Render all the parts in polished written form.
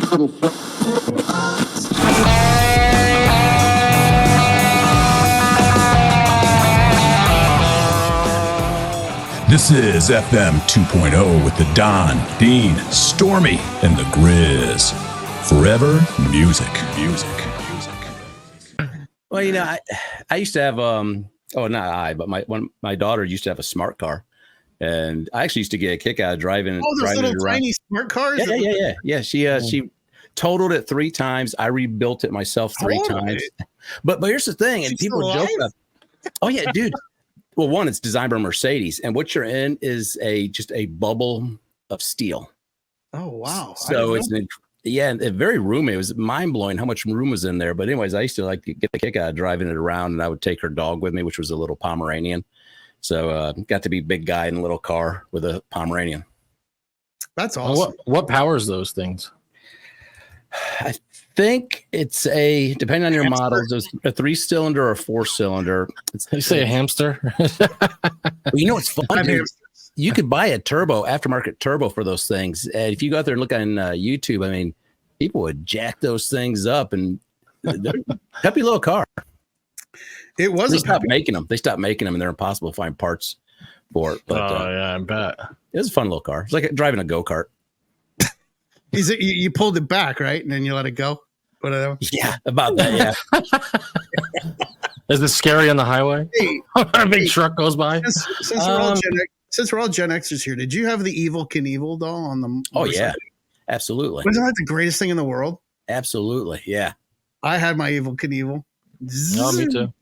This is FM 2.0 with the Don, Dean, Stormy, and the Grizz. Forever music. Well, you know, I used to have but my daughter used to have a smart car, and I actually used to get a kick out of driving. Oh, those little tiny smart cars. Yeah. She totaled it 3 times. I rebuilt it myself 3 times. But here's the thing, and people joke about. Oh yeah, dude. Well, one, it's designed by Mercedes, and what you're in is just a bubble of steel. Oh wow! So it's very roomy. It was mind blowing how much room was in there. But anyways, I used to like to get the kick out of driving it around, and I would take her dog with me, which was a little Pomeranian. So got to be big guy in a little car with a Pomeranian. That's awesome. What powers those things? I think it's depending on your models, there's a 3-cylinder or a 4-cylinder. You say a hamster? Well, you know what's fun? You could buy a aftermarket turbo for those things. And if you go out there and look on YouTube, I mean, people would jack those things up, and they're a happy little car. It was. They stopped making them. And they're impossible to find parts for it. But, yeah, I bet. It was a fun little car. It's like driving a go-kart. You pulled it back, right? And then you let it go? Whatever. Yeah, about that, yeah. Is this scary on the highway? Hey, a big truck goes by? Since we're all Gen Xers here, did you have the Evil Knievel doll on the Oh, yeah. Absolutely. Wasn't that the greatest thing in the world? Absolutely, yeah. I had my Evil Knievel. Oh, me too.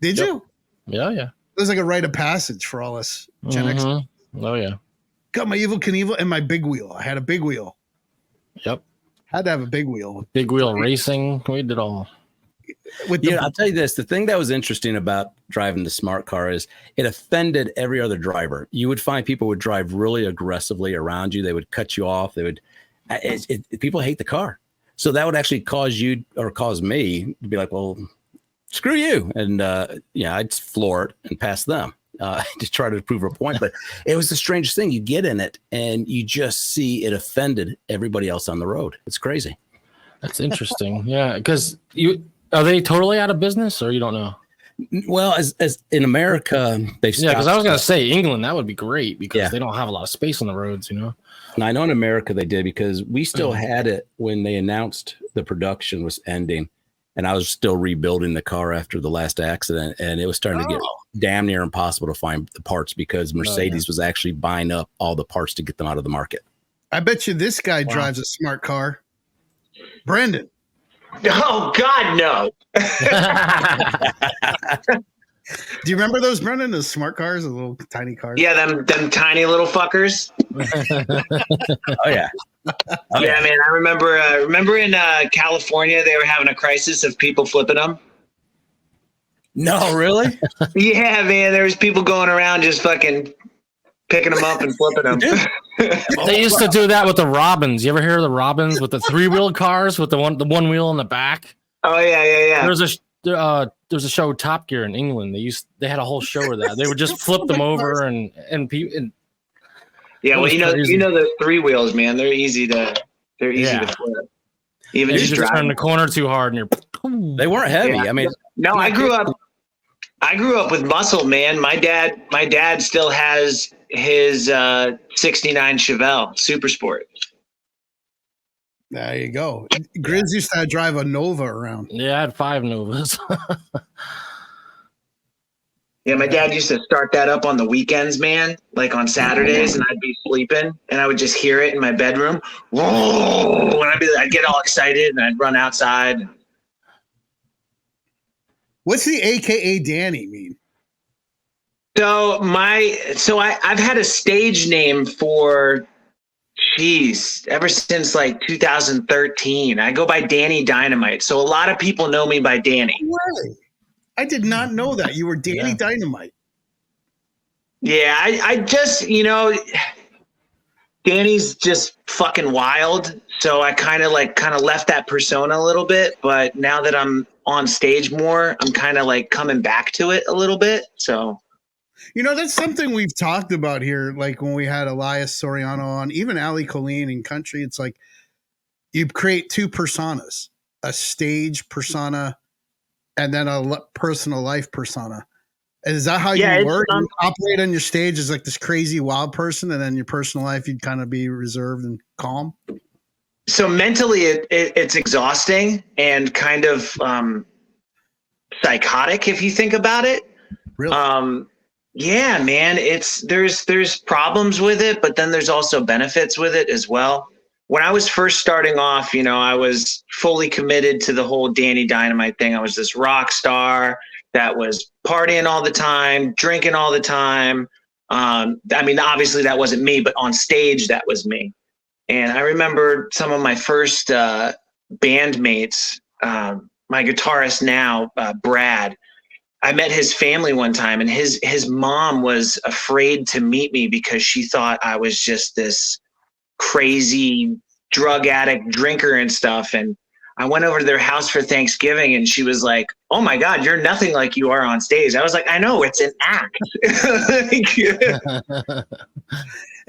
Did you? Yeah. It was like a rite of passage for all us Gen Xers. Oh, yeah. Got my Evil Knievel and my big wheel. I had a big wheel. Yep. Had to have a big wheel. Big wheel racing. We did all. I'll tell you this. The thing that was interesting about driving the smart car is it offended every other driver. You would find people would drive really aggressively around you. They would cut you off. They would. People hate the car. So that would actually cause you or cause me to be like, well, screw you. And, I'd floor it and pass them. To try to prove a point, but it was the strangest thing. You get in it and you just see it offended everybody else on the road. It's crazy. That's interesting. Yeah, because are they totally out of business, or you don't know? Well, as in America, they've stopped. Yeah, because I was gonna say England, that would be great because they don't have a lot of space on the roads, you know. And I know in America they did because we still had it when they announced the production was ending. And I was still rebuilding the car after the last accident, and it was starting to get damn near impossible to find the parts because Mercedes was actually buying up all the parts to get them out of the market. I bet you this guy drives a smart car. Brandon. Oh, God, no. Do you remember those, Brendan? Those smart cars, the little tiny cars? Yeah, them tiny little fuckers. Oh, yeah. Yeah, man. I remember in California, they were having a crisis of people flipping them. No, really? Yeah, man. There was people going around just fucking picking them up and flipping them. They used to do that with the Robins. You ever hear of the Robins with the 3-wheel cars with the one wheel in the back? Oh, yeah. There's a show, Top Gear, in England. They had a whole show of that. They would just flip them over and yeah, well, you know the 3 wheels, man. They're easy to flip. Even just turn the corner too hard, and they weren't heavy. Yeah. I mean, no, I grew up with muscle, man. My dad still has his '69 Chevelle Super Sport. There you go. Grizz used to drive a Nova around. Yeah, I had 5 Novas. Yeah, my dad used to start that up on the weekends, man, like on Saturdays, and I'd be sleeping, and I would just hear it in my bedroom. Whoa! And I'd get all excited, and I'd run outside. What's the AKA Danny mean? So I've had a stage name for, ever since like 2013. I go by Danny Dynamite. So a lot of people know me by Danny. Really? I did not know that you were Danny Dynamite. Yeah, I just, Danny's just fucking wild. So I kind of left that persona a little bit, but now that I'm on stage more, I'm kind of like coming back to it a little bit. So, that's something we've talked about here. Like when we had Elias Soriano on, even Ali Colleen in country, it's like you create two personas, a stage persona and then a personal life persona. And is that how you work? You operate on your stage as like this crazy wild person, and then your personal life you'd kind of be reserved and calm? So mentally it's exhausting and kind of psychotic if you think about it. Really? Yeah, man, there's problems with it, but then there's also benefits with it as well. When I was first starting off, you know, I was fully committed to the whole Danny Dynamite thing. I was this rock star that was partying all the time, drinking all the time. I mean, obviously that wasn't me, but on stage that was me. And I remember some of my first bandmates, my guitarist now, Brad. I met his family one time, and his mom was afraid to meet me because she thought I was just this crazy drug addict drinker and stuff. And I went over to their house for Thanksgiving, and she was like, "Oh my God, you're nothing like you are on stage." I was like, "I know, it's an act." Isn't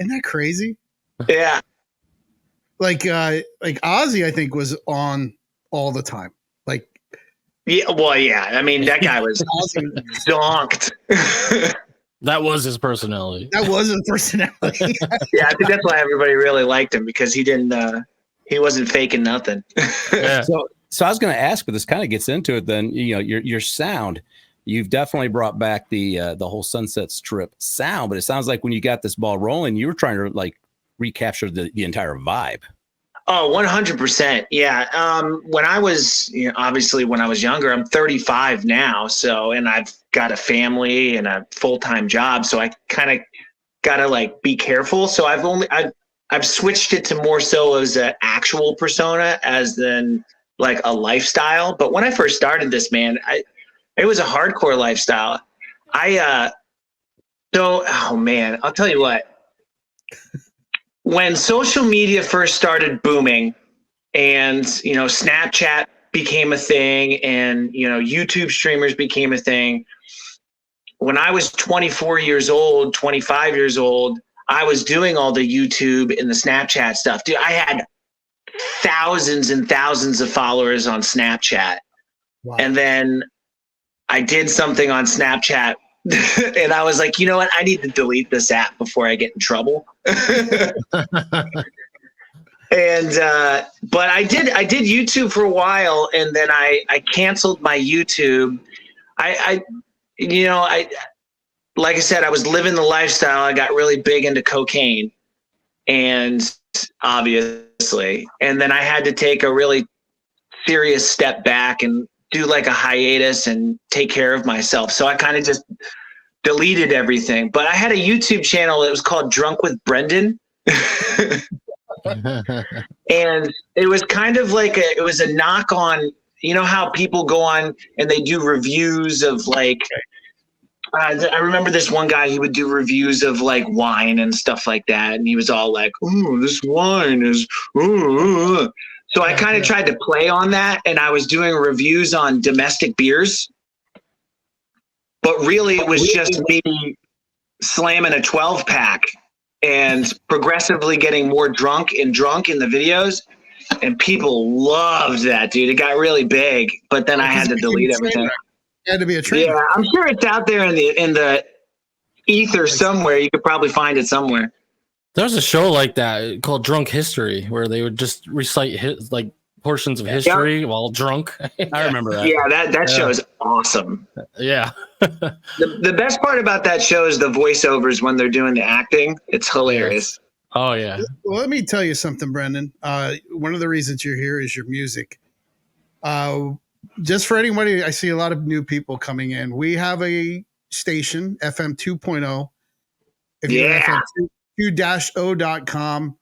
that crazy? Yeah. Like Ozzy, I think, was on all the time. Like, yeah, well, yeah. I mean, that guy was zonked. That was his personality. That was his personality. Yeah, I think that's why everybody really liked him, because he didn't. He wasn't faking nothing. Yeah. So I was going to ask, but this kind of gets into it. Then your sound. You've definitely brought back the whole Sunset Strip sound, but it sounds like when you got this ball rolling, you were trying to like recapture the entire vibe. Oh, 100%. Yeah. When I was, obviously when I was younger, I'm 35 now. So, and I've got a family and a full-time job. So I kind of got to like be careful. So I've switched it to more so as an actual persona as than like a lifestyle. But when I first started this, man, it was a hardcore lifestyle. Oh man, I'll tell you what. When social media first started booming and, Snapchat became a thing and, YouTube streamers became a thing. When I was 24 years old, 25 years old, I was doing all the YouTube and the Snapchat stuff. Dude, I had thousands and thousands of followers on Snapchat. Wow. And then I did something on Snapchat and I was like, you know what? I need to delete this app before I get in trouble. And, but I did YouTube for a while, and then I canceled my YouTube. Like I said, I was living the lifestyle. I got really big into cocaine, and obviously, and then I had to take a really serious step back and do like a hiatus and take care of myself. So I kind of just deleted everything. But I had a YouTube channel that was called Drunk with Brendan. And it was kind of like it was a knock on, how people go on and they do reviews of like, I remember this one guy, he would do reviews of like wine and stuff like that. And he was all like, "Ooh, this wine is, ooh." So I kind of tried to play on that, and I was doing reviews on domestic beers. But really, it was just me slamming a 12-pack and progressively getting more drunk in the videos. And people loved that, dude. It got really big, but then I had to delete everything. You had to be a trainer. Yeah, I'm sure it's out there in the ether somewhere. You could probably find it somewhere. There's a show like that called Drunk History where they would just recite like portions of history while drunk. I remember that. Yeah, that show is awesome. Yeah. The best part about that show is the voiceovers when they're doing the acting. It's hilarious. Oh, yeah. Well, let me tell you something, Brendan. One of the reasons you're here is your music. Just for anybody, I see a lot of new people coming in. We have a station, FM 2.0. If you're FM 2-0.com,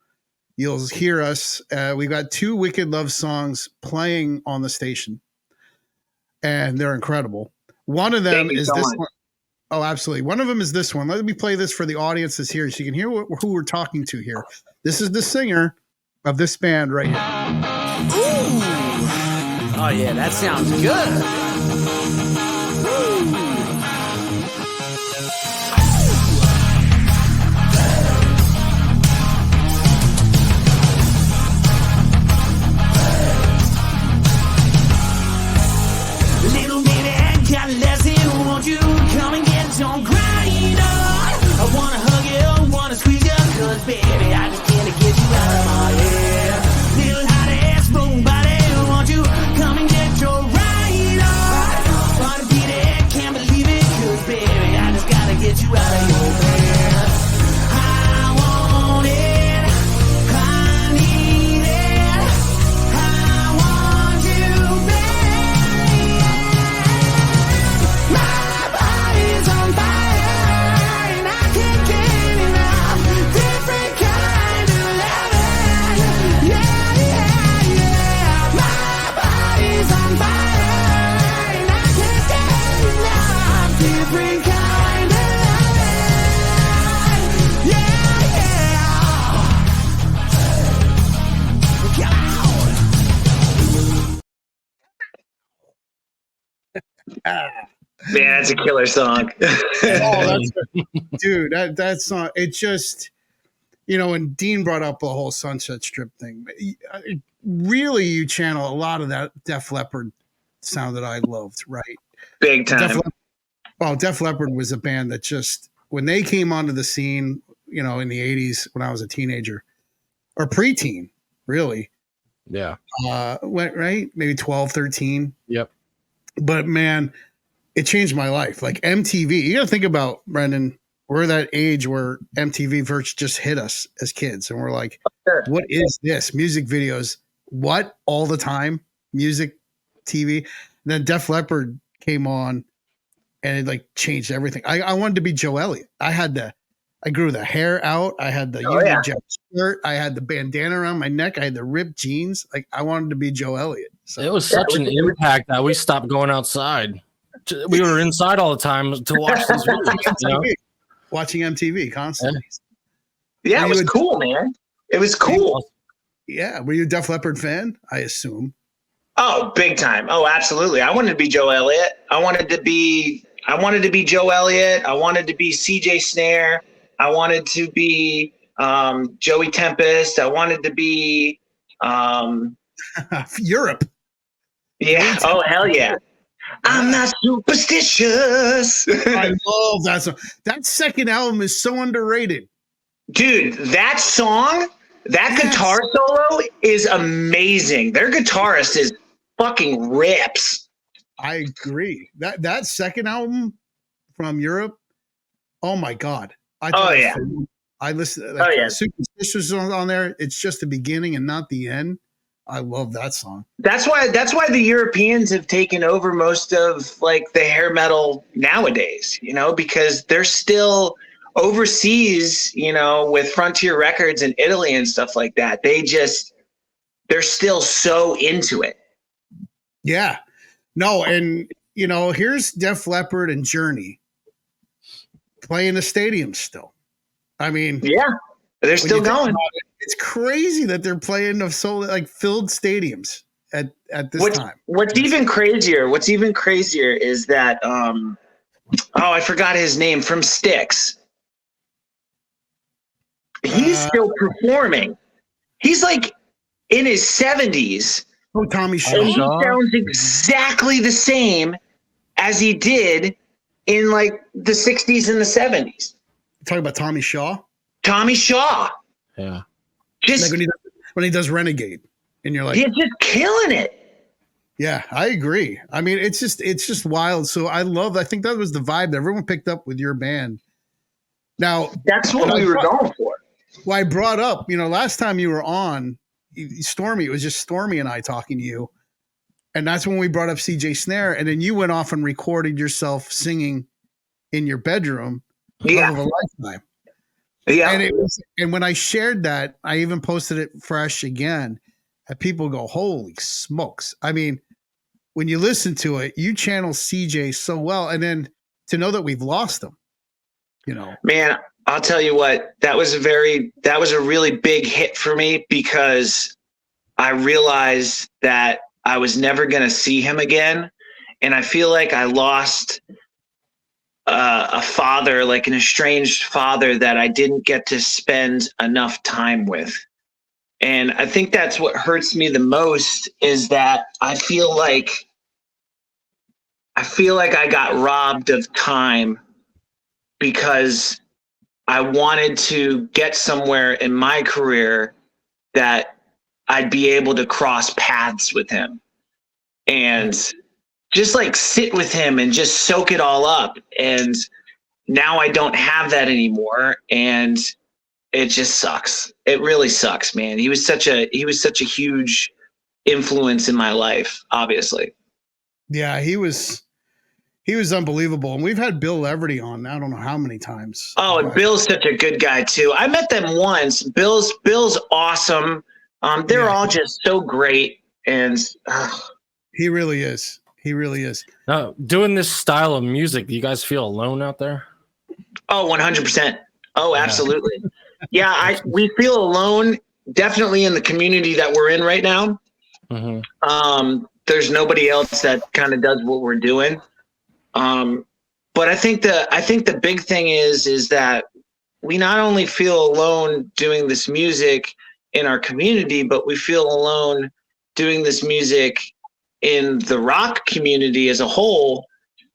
you'll hear us. We've got 2 Wicked Love songs playing on the station, and they're incredible. One of them is this one. Oh, absolutely. One of them is this one. Let me play this for the audience that's here so you can hear who we're talking to here. This is the singer of this band right here. Ooh. Oh, yeah, that sounds good. Man, that's a killer song. Dude, that song, it just, when Dean brought up the whole Sunset Strip thing, really you channel a lot of that Def Leppard sound that I loved, right? Big time. Def Leppard was a band that just, when they came onto the scene, in the 80s when I was a teenager or preteen, really. Yeah. Went right, maybe 12, 13. Yep. But man, it changed my life. Like MTV, you got to think about, Brendan, we're that age where MTV first just hit us as kids. And we're like, what is this? Music videos, what? All the time? Music, TV. And then Def Leppard came on and it like changed everything. I wanted to be Joe Elliott. I grew the hair out. I had the Union Jack shirt. I had the bandana around my neck. I had the ripped jeans. Like I wanted to be Joe Elliott. So it was such an impact that we stopped going outside. We were inside all the time to watch these videos. Watching MTV constantly. Yeah, it was cool, man. It was cool. Yeah. Were you a Def Leppard fan? I assume. Oh, big time. Oh, absolutely. I wanted to be Joe Elliott. I wanted to be Joe Elliott. I wanted to be CJ Snare. I wanted to be Joey Tempest. I wanted to be Europe. Yeah. Oh, hell yeah. I'm not superstitious. I love that song. That second album is so underrated. Dude, that song, that guitar solo is amazing. Their guitarist is fucking rips. I agree. That second album from Europe, oh my God. I listened. Superstitious on there. It's just the beginning and not the end. I love that song. That's why the Europeans have taken over most of like the hair metal nowadays, because they're still overseas, with Frontier Records in Italy and stuff like that. They're still so into it. Yeah. No, and here's Def Leppard and Journey playing the stadium still. I mean, yeah, they're still going. It's crazy that they're playing of filled stadiums at this time. What's even crazier is that I forgot his name from Styx. He's still performing. He's like in his 70s. Oh, Tommy Shaw. And he sounds exactly the same as he did in like the 60s and the 70s. Talking about Tommy Shaw? Tommy Shaw. Yeah. Just like when he does Renegade, and you're like, he's just killing it. Yeah, I agree. I mean, it's just wild. So I think that was the vibe that everyone picked up with your band. Now that's what we were going for. Well, I brought up, last time you were on, Stormy, it was just Stormy and I talking to you, and that's when we brought up CJ Snare, and then you went off and recorded yourself singing in your bedroom. Yeah. Of a lifetime. Yeah. And when I shared that, I even posted it fresh again, and people go, holy smokes. I mean, when you listen to it, you channel CJ so well. And then to know that we've lost him, Man, I'll tell you what, that was a really big hit for me, because I realized that I was never going to see him again. And I feel like I lost a father, like an estranged father that I didn't get to spend enough time with. And I think that's what hurts me the most, is that I feel like I got robbed of time because I wanted to get somewhere in my career that I'd be able to cross paths with him and just like sit with him and just soak it all up. And now I don't have that anymore. And it just sucks. It really sucks, man. He was such a huge influence in my life, obviously. Yeah, he was unbelievable. And we've had Bill Leverty on, I don't know how many times. Oh, and Bill's such a good guy too. I met them once. Bill's awesome. They're all just so great. And he really is. He really is. Now, doing this style of music, do you guys feel alone out there? Oh, 100%. Oh, absolutely. Yeah, we feel alone, definitely in the community that we're in right now. Mm-hmm. There's nobody else that kind of does what we're doing. But I think the big thing is that we not only feel alone doing this music in our community, but we feel alone doing this music in the rock community as a whole,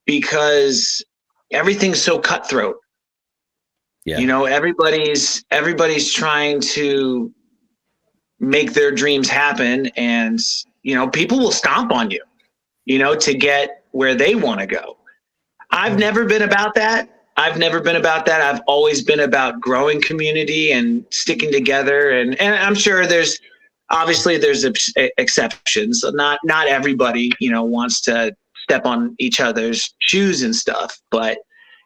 because everything's so cutthroat. Yeah. You know, everybody's trying to make their dreams happen, and, you know, people will stomp on you, you know, to get where they want to go. I've never been about that. I've always been about growing community and sticking together. And I'm sure there's exceptions. Not everybody, you know, wants to step on each other's shoes and stuff, but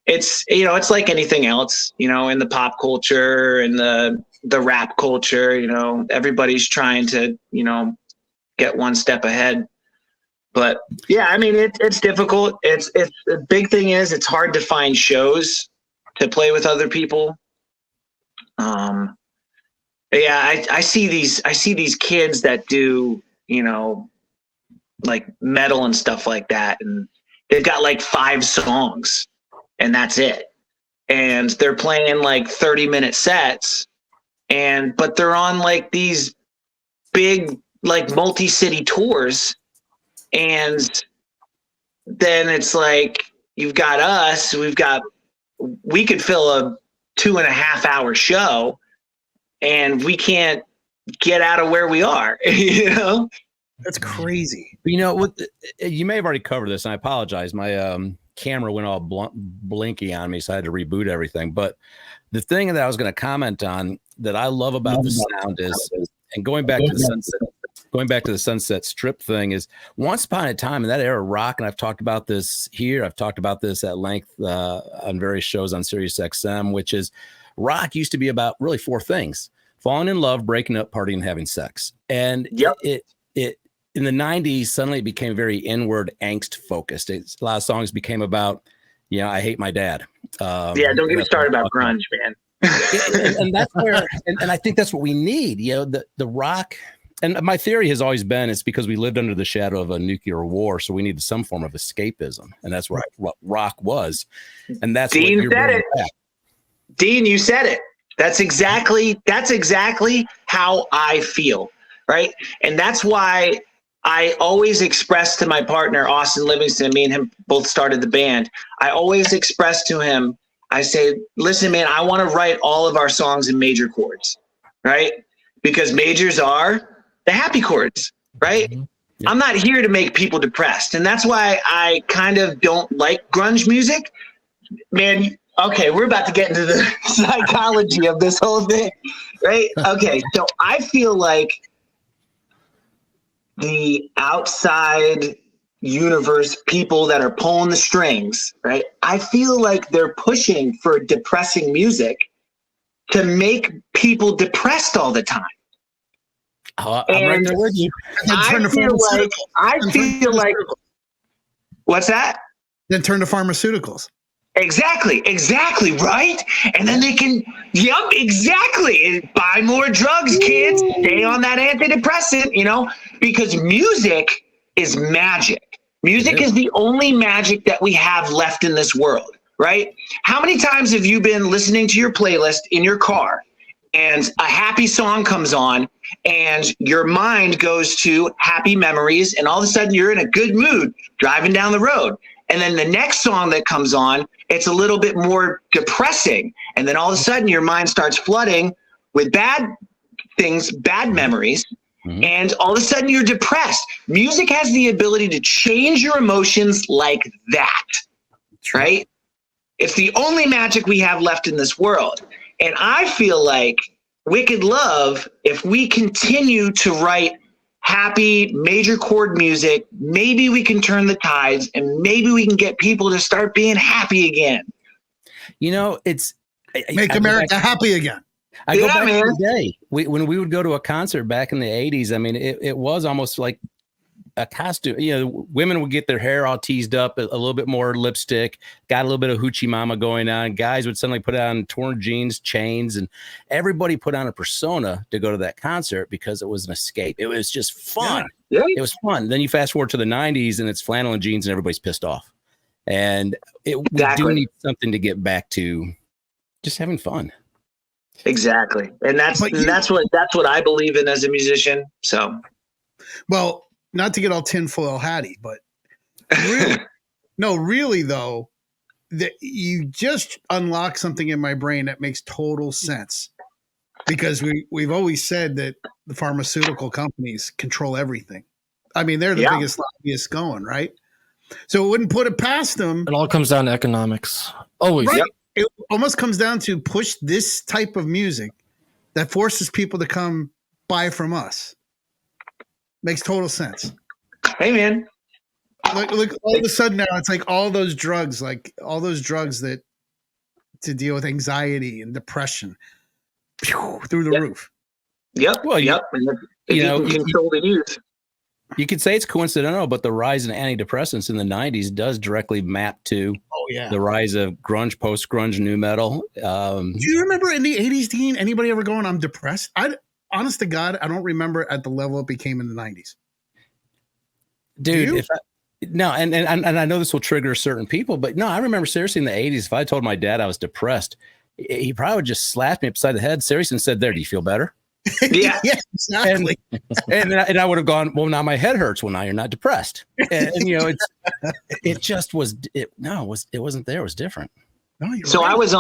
it's, you know, it's like anything else, you know, in the pop culture and the rap culture, you know, everybody's trying to, you know, get one step ahead. But yeah, I mean, it's difficult. It's the big thing is it's hard to find shows to play with other people. Yeah, I see these kids that do, you know, like metal and stuff like that, and they've got like 5 songs and that's it. And they're playing like 30-minute sets, but they're on like these big like multi-city tours. And then it's like, you've got us, we could fill a 2.5-hour show, and we can't get out of where we are, you know? That's crazy. You know, you may have already covered this, and I apologize. My camera went all blinky on me, so I had to reboot everything. But the thing that I was going to comment on that I love about the sound is, and going back to the Sunset Strip thing, is once upon a time in that era of rock, and I've talked about this here, I've talked about this at length on various shows on Sirius XM, which is rock used to be about really 4 things: falling in love, breaking up, partying, and having sex. And it in the 90s, suddenly it became very inward, angst focused. A lot of songs became about, you know, I hate my dad. Don't get me started about grunge, man. and that's where, and I think that's what we need, you know, the rock. And my theory has always been it's because we lived under the shadow of a nuclear war, so we needed some form of escapism, and that's what rock was. And that's Dean said it. Dean, you said it. That's exactly how I feel, right? And that's why I always express to my partner, Austin Livingston, me and him both started the band. I always express to him, I say, listen, man, I want to write all of our songs in major chords, right? Because majors are the happy chords, right? Mm-hmm. Yeah. I'm not here to make people depressed. And that's why I kind of don't like grunge music. Man, okay, we're about to get into the psychology of this whole thing, right? Okay, so I feel like the outside universe, people that are pulling the strings, right? I feel like they're pushing for depressing music to make people depressed all the time. I'm right there with you. I feel like, what's that? Then turn to pharmaceuticals. Exactly, right? And then they can, exactly. Buy more drugs, kids. Stay on that antidepressant, you know, because music is magic. Music is the only magic that we have left in this world, right? How many times have you been listening to your playlist in your car and a happy song comes on and your mind goes to happy memories, and all of a sudden you're in a good mood driving down the road? And then the next song that comes on, it's a little bit more depressing. And then all of a sudden your mind starts flooding with bad things, bad memories. Mm-hmm. And all of a sudden you're depressed. Music has the ability to change your emotions like that, right? It's the only magic we have left in this world. And I feel like Wicked Love, if we continue to write happy major chord music, maybe we can turn the tides and maybe we can get people to start being happy again. You know, make America happy again. I go back to the day when we would go to a concert back in the 80s. I mean, it was almost like a costume. You know, women would get their hair all teased up, a little bit more lipstick, got a little bit of hoochie mama going on. Guys would suddenly put on torn jeans, chains, and everybody put on a persona to go to that concert because it was an escape. It was just fun. Yeah. It was fun. Then you fast forward to the 90s and it's flannel and jeans and everybody's pissed off. And we do need something to get back to just having fun. Exactly. And that's what I believe in as a musician. So, well, not to get all tinfoil hatty, but really though, that you just unlock something in my brain that makes total sense, because we've always said that the pharmaceutical companies control everything. I mean, they're the biggest lobbyists going, right? So it wouldn't put it past them. It all comes down to economics. Always. Right. Yep. It almost comes down to push this type of music that forces people to come buy from us. Makes total sense. Hey, man. Look, all of a sudden now it's like all those drugs that to deal with anxiety and depression through the roof. Yep. Well, yep. You know, control the youth. You could say it's coincidental, but the rise in antidepressants in the 90s does directly map to the rise of grunge, post-grunge, new metal. Do you remember in the 80s, Dean, anybody ever going, I'm depressed? Honest to God, I don't remember at the level it became in the 90s. Dude, and I know this will trigger certain people, but no, I remember seriously in the 80s, if I told my dad I was depressed, he probably would just slap me upside the head seriously and said, there, do you feel better? Yeah, exactly. And I would have gone, well, now my head hurts. Well, now you're not depressed. And you know, it wasn't there. It was different. No, so right. I was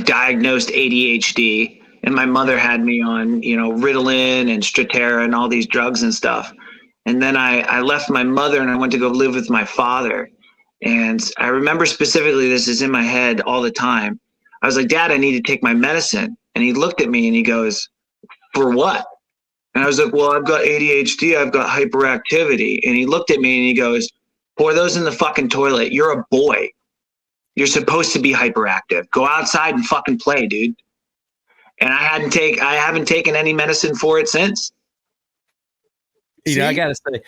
diagnosed ADHD, and my mother had me on, you know, Ritalin and Strattera and all these drugs and stuff. And then I left my mother and I went to go live with my father. And I remember specifically, this is in my head all the time. I was like, Dad, I need to take my medicine. And he looked at me and he goes, for what? And I was like, well, I've got ADHD. I've got hyperactivity. And he looked at me and he goes, pour those in the fucking toilet. You're a boy. You're supposed to be hyperactive. Go outside and fucking play, dude. And I haven't taken any medicine for it since. You know, I got to say,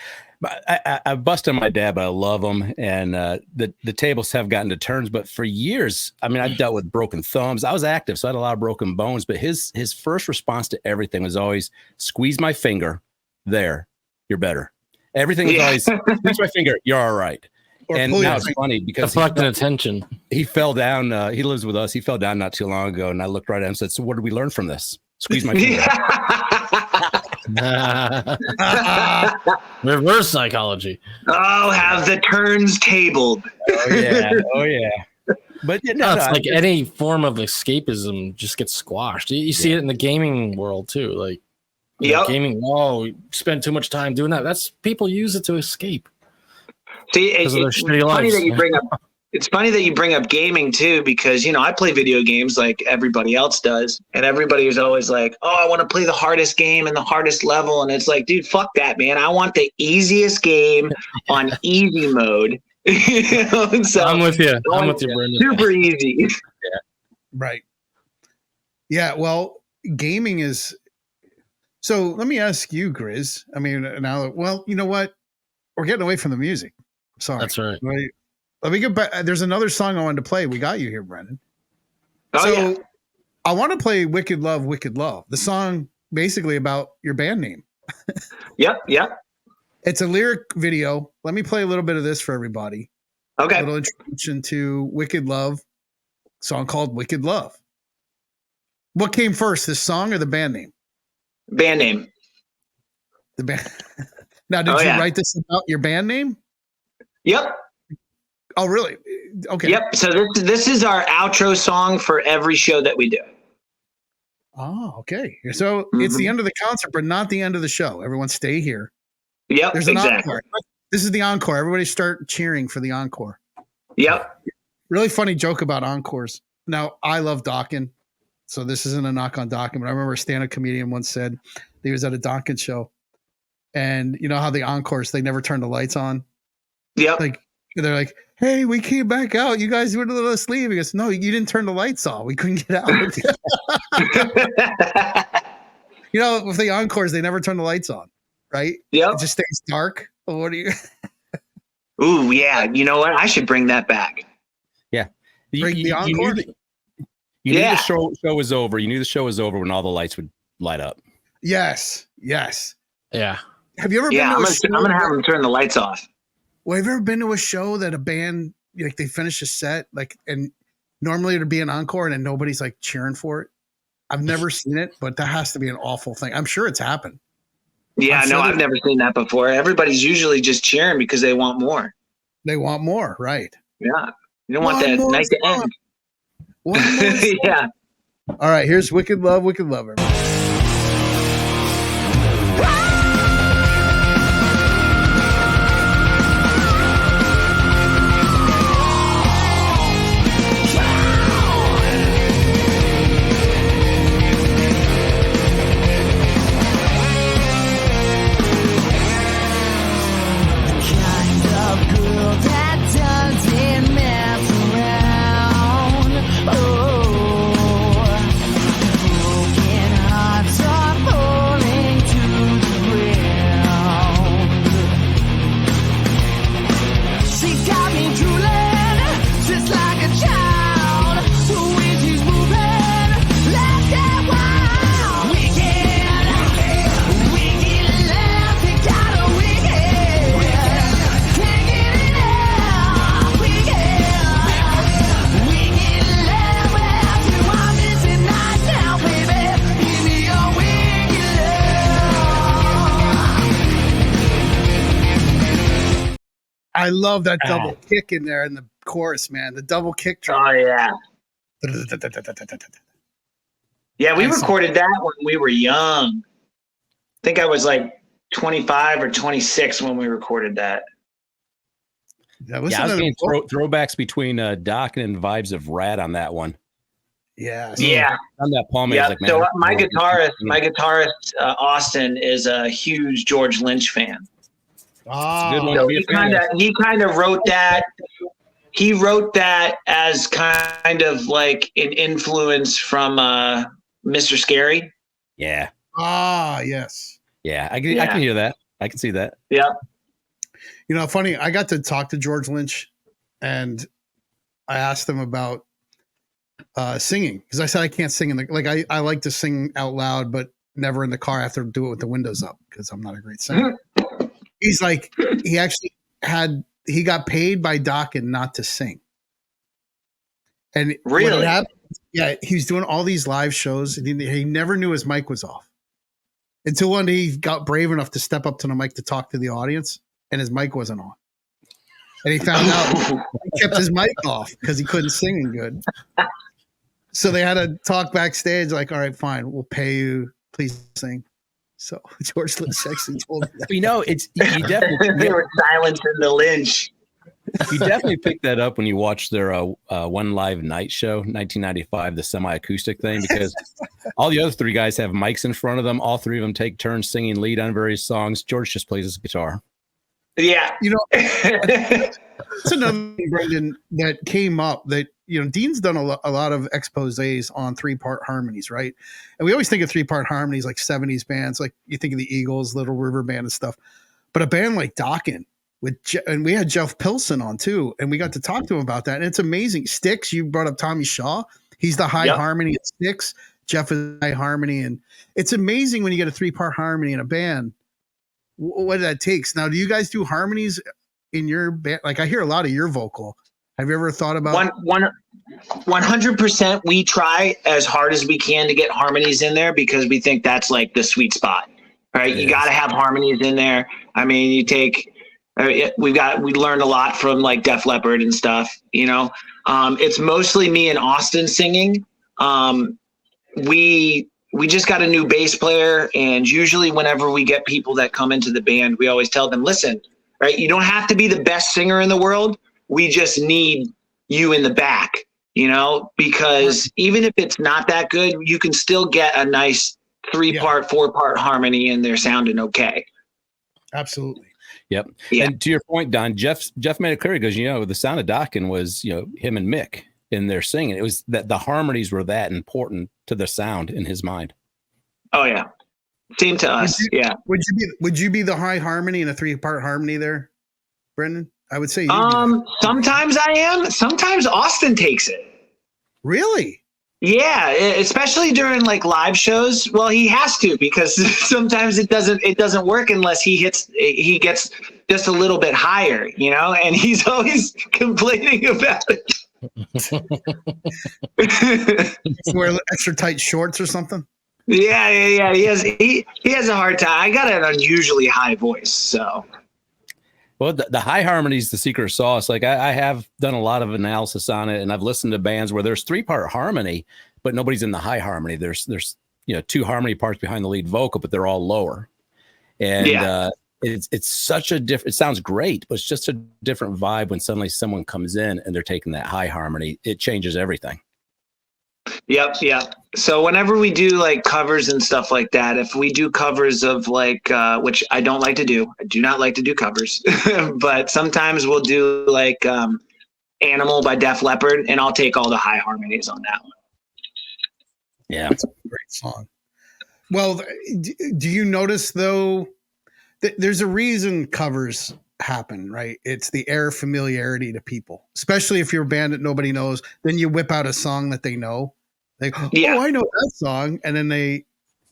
I busted my dad, but I love him. And the tables have gotten to turns. But for years, I mean, I've dealt with broken thumbs. I was active, so I had a lot of broken bones. But his first response to everything was always, squeeze my finger. There, you're better. Everything was always, squeeze my finger. You're all right. And now it's funny because deflecting attention. He fell down. He lives with us. He fell down not too long ago. And I looked right at him and said, so what did we learn from this? Squeeze my finger. Reverse psychology. Oh, have the turns tabled. Oh yeah. But it's like any form of escapism just gets squashed. You see it in the gaming world too. Like, gaming. Oh, you spend too much time doing that. That's people use it to escape. See, it's funny that you bring up. It's funny that you bring up gaming too, because, you know, I play video games like everybody else does. And everybody is always like, oh, I want to play the hardest game and the hardest level. And it's like, dude, fuck that, man. I want the easiest game on easy mode. You know? So I'm with you. Brendan. Super easy. Yeah. Right. Yeah. Well, gaming is. So let me ask you, Grizz. I mean, now, well, you know what? We're getting away from the music. Sorry. That's right. Let me get back. There's another song I wanted to play. We got you here, Brendan. I want to play Wicked Love, Wicked Love, the song basically about your band name. Yep. It's a lyric video. Let me play a little bit of this for everybody. Okay. A little introduction to Wicked Love, song called Wicked Love. What came first, this song or the band name? Band name. The band. Now, did you write this about your band name? Yep. Oh, really? Okay. Yep. So this is our outro song for every show that we do. Oh, okay. So it's the end of the concert, but not the end of the show. Everyone stay here. Yep. There's an encore. This is the encore. Everybody start cheering for the encore. Yep. Really funny joke about encores. Now, I love Dawkins, so this isn't a knock on Dawkins, but I remember a stand-up comedian once said he was at a Dawkins show, and you know how the encores, they never turn the lights on? Yep. Like, they're like, hey, we came back out. You guys wouldn't let us leave. He goes, no, you didn't turn the lights on. We couldn't get out. You know, with the encores, they never turn the lights on, right? Yeah. It just stays dark. What do you? Ooh, yeah. You know what? I should bring that back. Yeah. Bring the encore? You knew the show was over. You knew the show was over when all the lights would light up. Yes. Yeah. Have you ever been to I'm going to have them turn the lights off. Well, have you ever been to a show that a band, like, they finish a set, like, and normally it'd be an encore and then nobody's like cheering for it? I've never seen it, but that has to be an awful thing. I'm sure it's happened. Yeah, no, I've never seen that before. Everybody's usually just cheering because they want more. They want more, right? Yeah. You don't want that night to end. Yeah. All right, here's Wicked Love, everybody. I love that double kick in there in the chorus, man. The double kick drum. Oh, yeah. Yeah, we recorded that when we were young. I think I was like 25 or 26 when we recorded that. I was getting throwbacks between Dokken and Vibes of Rad on that one. Yeah. Yeah. On that Palm, yeah. like, man, so my guitarist, Austin, is a huge George Lynch fan. Oh, so he kind of wrote that. He wrote that as kind of like an influence from Mr. Scary. Yeah. Ah, yes. Yeah, I can hear that. I can see that. Yeah. You know, funny, I got to talk to George Lynch and I asked him about singing, because I said I can't sing I like to sing out loud, but never in the car. I have to do it with the windows up because I'm not a great singer. He's like, he got paid by Dokken not to sing. And really? He was doing all these live shows and he never knew his mic was off until one day he got brave enough to step up to the mic to talk to the audience and his mic wasn't on. And he found out he kept his mic off because he couldn't sing good. So they had to talk backstage like, all right, fine, we'll pay you. Please sing. So George Lynch actually told me that. You know, you definitely they were silencing the Lynch. You definitely picked that up when you watched their One Live Night show, 1995, the semi-acoustic thing, because all the other three guys have mics in front of them. All three of them take turns singing lead on various songs. George just plays his guitar. Yeah. You know, it's another thing, Brendan, that came up that, you know, Dean's done a lot of exposés on 3-part harmonies, right? And we always think of 3-part harmonies like 70s bands, like you think of the Eagles, Little River Band and stuff. But a band like Dokken, and we had Jeff Pilson on too, and we got to talk to him about that. And it's amazing. Styx, you brought up Tommy Shaw. He's the high harmony at Styx. Jeff is high harmony. And it's amazing when you get a 3-part harmony in a band, what that takes. Now, do you guys do harmonies in your band? Like I hear a lot of your vocal. Have you ever thought about 100%? We try as hard as we can to get harmonies in there because we think that's like the sweet spot, right? You got to have harmonies in there. I mean, we learned a lot from like Def Leppard and stuff, you know. It's mostly me and Austin singing. We just got a new bass player, and usually whenever we get people that come into the band, we always tell them, listen, right? You don't have to be the best singer in the world. We just need you in the back, you know, because even if it's not that good, you can still get a nice 3-part, 4-part harmony and they're sounding okay. Absolutely. Yep. Yeah. And to your point, Don, Jeff made it clear because, you know, the sound of Dokken was, you know, him and Mick in their singing. It was that the harmonies were that important to the sound in his mind. Oh yeah. Same to us. Would you be the high harmony in a 3-part harmony there, Brendan? I would say sometimes I am. Sometimes Austin takes it. Really? Yeah, especially during like live shows. Well, he has to because sometimes it doesn't work unless he gets just a little bit higher, you know, and he's always complaining about it. Wear extra tight shorts or something. Yeah. He has a hard time. I got an unusually high voice, so. Well, the high harmony is the secret sauce. Like I have done a lot of analysis on it, and I've listened to bands where there's 3-part harmony, but nobody's in the high harmony. There's 2 harmony parts behind the lead vocal, but they're all lower. And it's such a different. It sounds great, but it's just a different vibe when suddenly someone comes in and they're taking that high harmony. It changes everything. Yep. So whenever we do like covers and stuff like that, if we do covers of like, which I don't like to do, I do not like to do covers, but sometimes we'll do like Animal by Def Leppard, and I'll take all the high harmonies on that one. Yeah. That's a great song. Well, do you notice though, there's a reason covers happen, right? It's the air of familiarity to people, especially if you're a band that nobody knows. Then you whip out a song that they know. Like, oh, I know that song. And then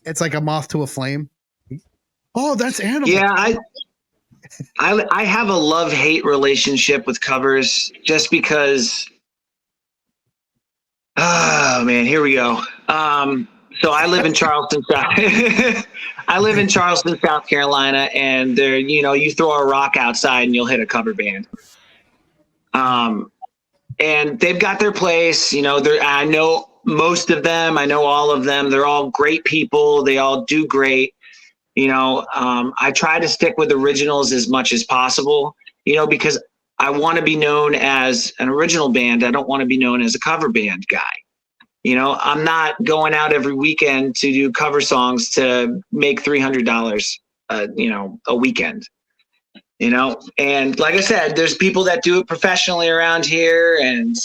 it's like a moth to a flame. Oh, that's Animal. Yeah, I have a love-hate relationship with covers just because, oh man, here we go. So I live in Charleston, South Carolina, and there, you throw a rock outside and you'll hit a cover band. And they've got their place, I know most of them, I know all of them. They're all great people. They all do great. I try to stick with originals as much as possible, because I want to be known as an original band. I don't want to be known as a cover band guy. I'm not going out every weekend to do cover songs to make $300, a weekend, and like I said, there's people that do it professionally around here, and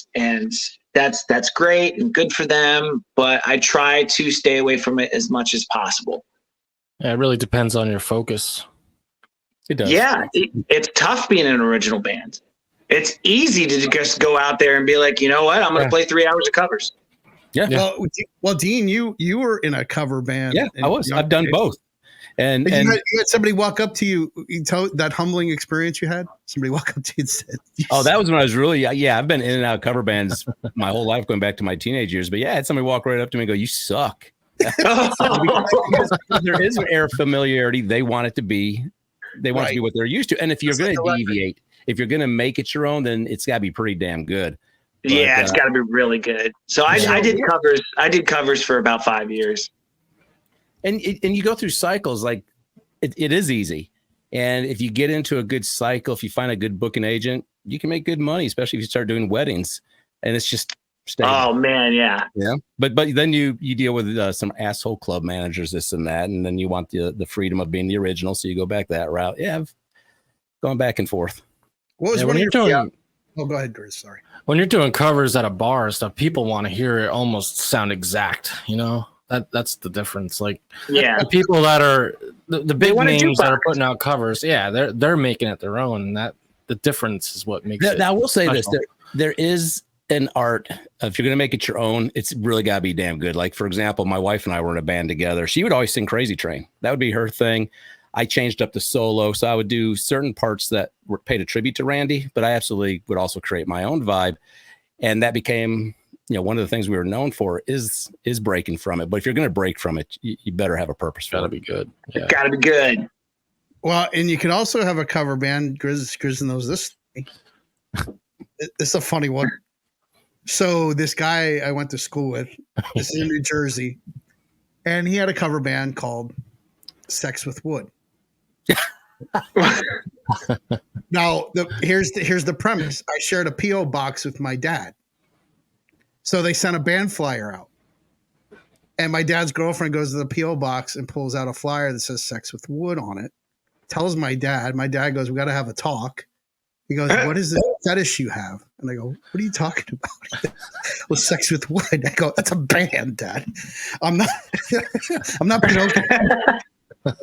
that's great and good for them. But I try to stay away from it as much as possible. Yeah, it really depends on your focus. It does. Yeah. It's tough being an original band. It's easy to just go out there and be like, you know what? I'm going to play 3 hours of covers. Yeah. Well, Dean, you were in a cover band. Yeah, I was. I've done both. And you had somebody walk up to you, tell that humbling experience you had. Somebody walk up to you and said, "Oh, that was when I was really I've been in and out of cover bands my whole life, going back to my teenage years. But yeah, I had somebody walk right up to me and go, "You suck." Because there is an air of familiarity. They want it to be. They want it to be what they're used to. And if you're going to deviate, if you're going to make it your own, then it's got to be pretty damn good. But, it's got to be really good. So I did covers. I did covers for about 5 years. And you go through cycles. Like it is easy. And if you get into a good cycle, if you find a good booking agent, you can make good money, especially if you start doing weddings. And it's just stable. Oh man, yeah. Yeah. But then you deal with some asshole club managers, this and that, and then you want the freedom of being the original, so you go back that route. Yeah, I've gone back and forth. What was when you're doing? Oh, go ahead, Chris. Sorry. When you're doing covers at a bar and stuff, people want to hear it almost sound exact. That's the difference. Like, the people that are the big names that are putting out covers, they're making it their own, and that the difference is what makes it. Now, I will say special. There is an art. If you're going to make it your own, it's really got to be damn good. Like, for example, my wife and I were in a band together. She would always sing Crazy Train. That would be her thing. I changed up the solo, so I would do certain parts that were paid a tribute to Randy, but I absolutely would also create my own vibe, and that became, one of the things we were known for is breaking from it. But if you're going to break from it, you better have a purpose for it. Gotta be good. Yeah. Gotta be good. Well, and you can also have a cover band. Grizz knows this. It's a funny one. So this guy I went to school with, this is in New Jersey, and he had a cover band called Sex with Wood. Now, here's the premise. I shared a P.O. box with my dad. So they sent a band flyer out. And my dad's girlfriend goes to the P.O. box and pulls out a flyer that says Sex with Wood on it. Tells my dad. My dad goes, "We got to have a talk." He goes, "What is the fetish you have?" And I go, "What are you talking about?" Well, Sex with Wood. I go, "That's a band, Dad. I'm not Pinocchio." So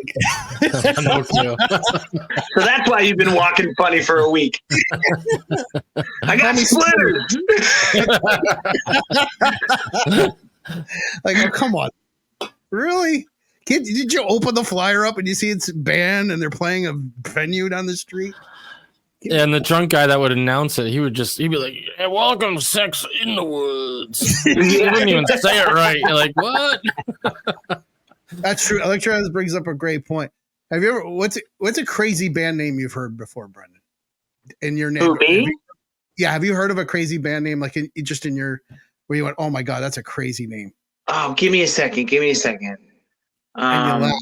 that's why you've been walking funny for a week. I got splitters. I go, "Come on, really? Kid, did you open the flyer up and you see it's a band and they're playing a venue down the street? Yeah, and the drunk guy that would announce it, he'd be like, hey, welcome, Sex in the Woods. He wouldn't even say it right. You're like, what? That's true. Electronics brings up a great point. Have you ever, what's a crazy band name you've heard before, Brendan? In your name? Have you heard of a crazy band name, like in your, where you went, oh my God, that's a crazy name? Oh, give me a second. And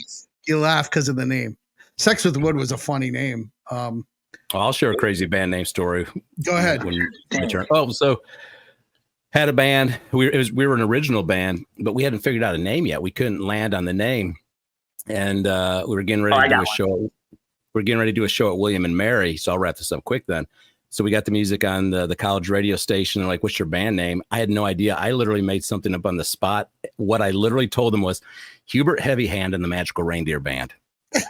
you laugh because of the name. Sex with Wood was a funny name. I'll share a crazy band name story. Go ahead. So had a band. We were an original band, but we hadn't figured out a name yet. We couldn't land on the name, and we were getting ready to do a show. We're getting ready to do a show at William and Mary. So I'll wrap this up quick then. So we got the music on the college radio station. They're like, what's your band name? I had no idea. I literally made something up on the spot. What I literally told them was Hubert Heavy Hand and the Magical Reindeer Band. And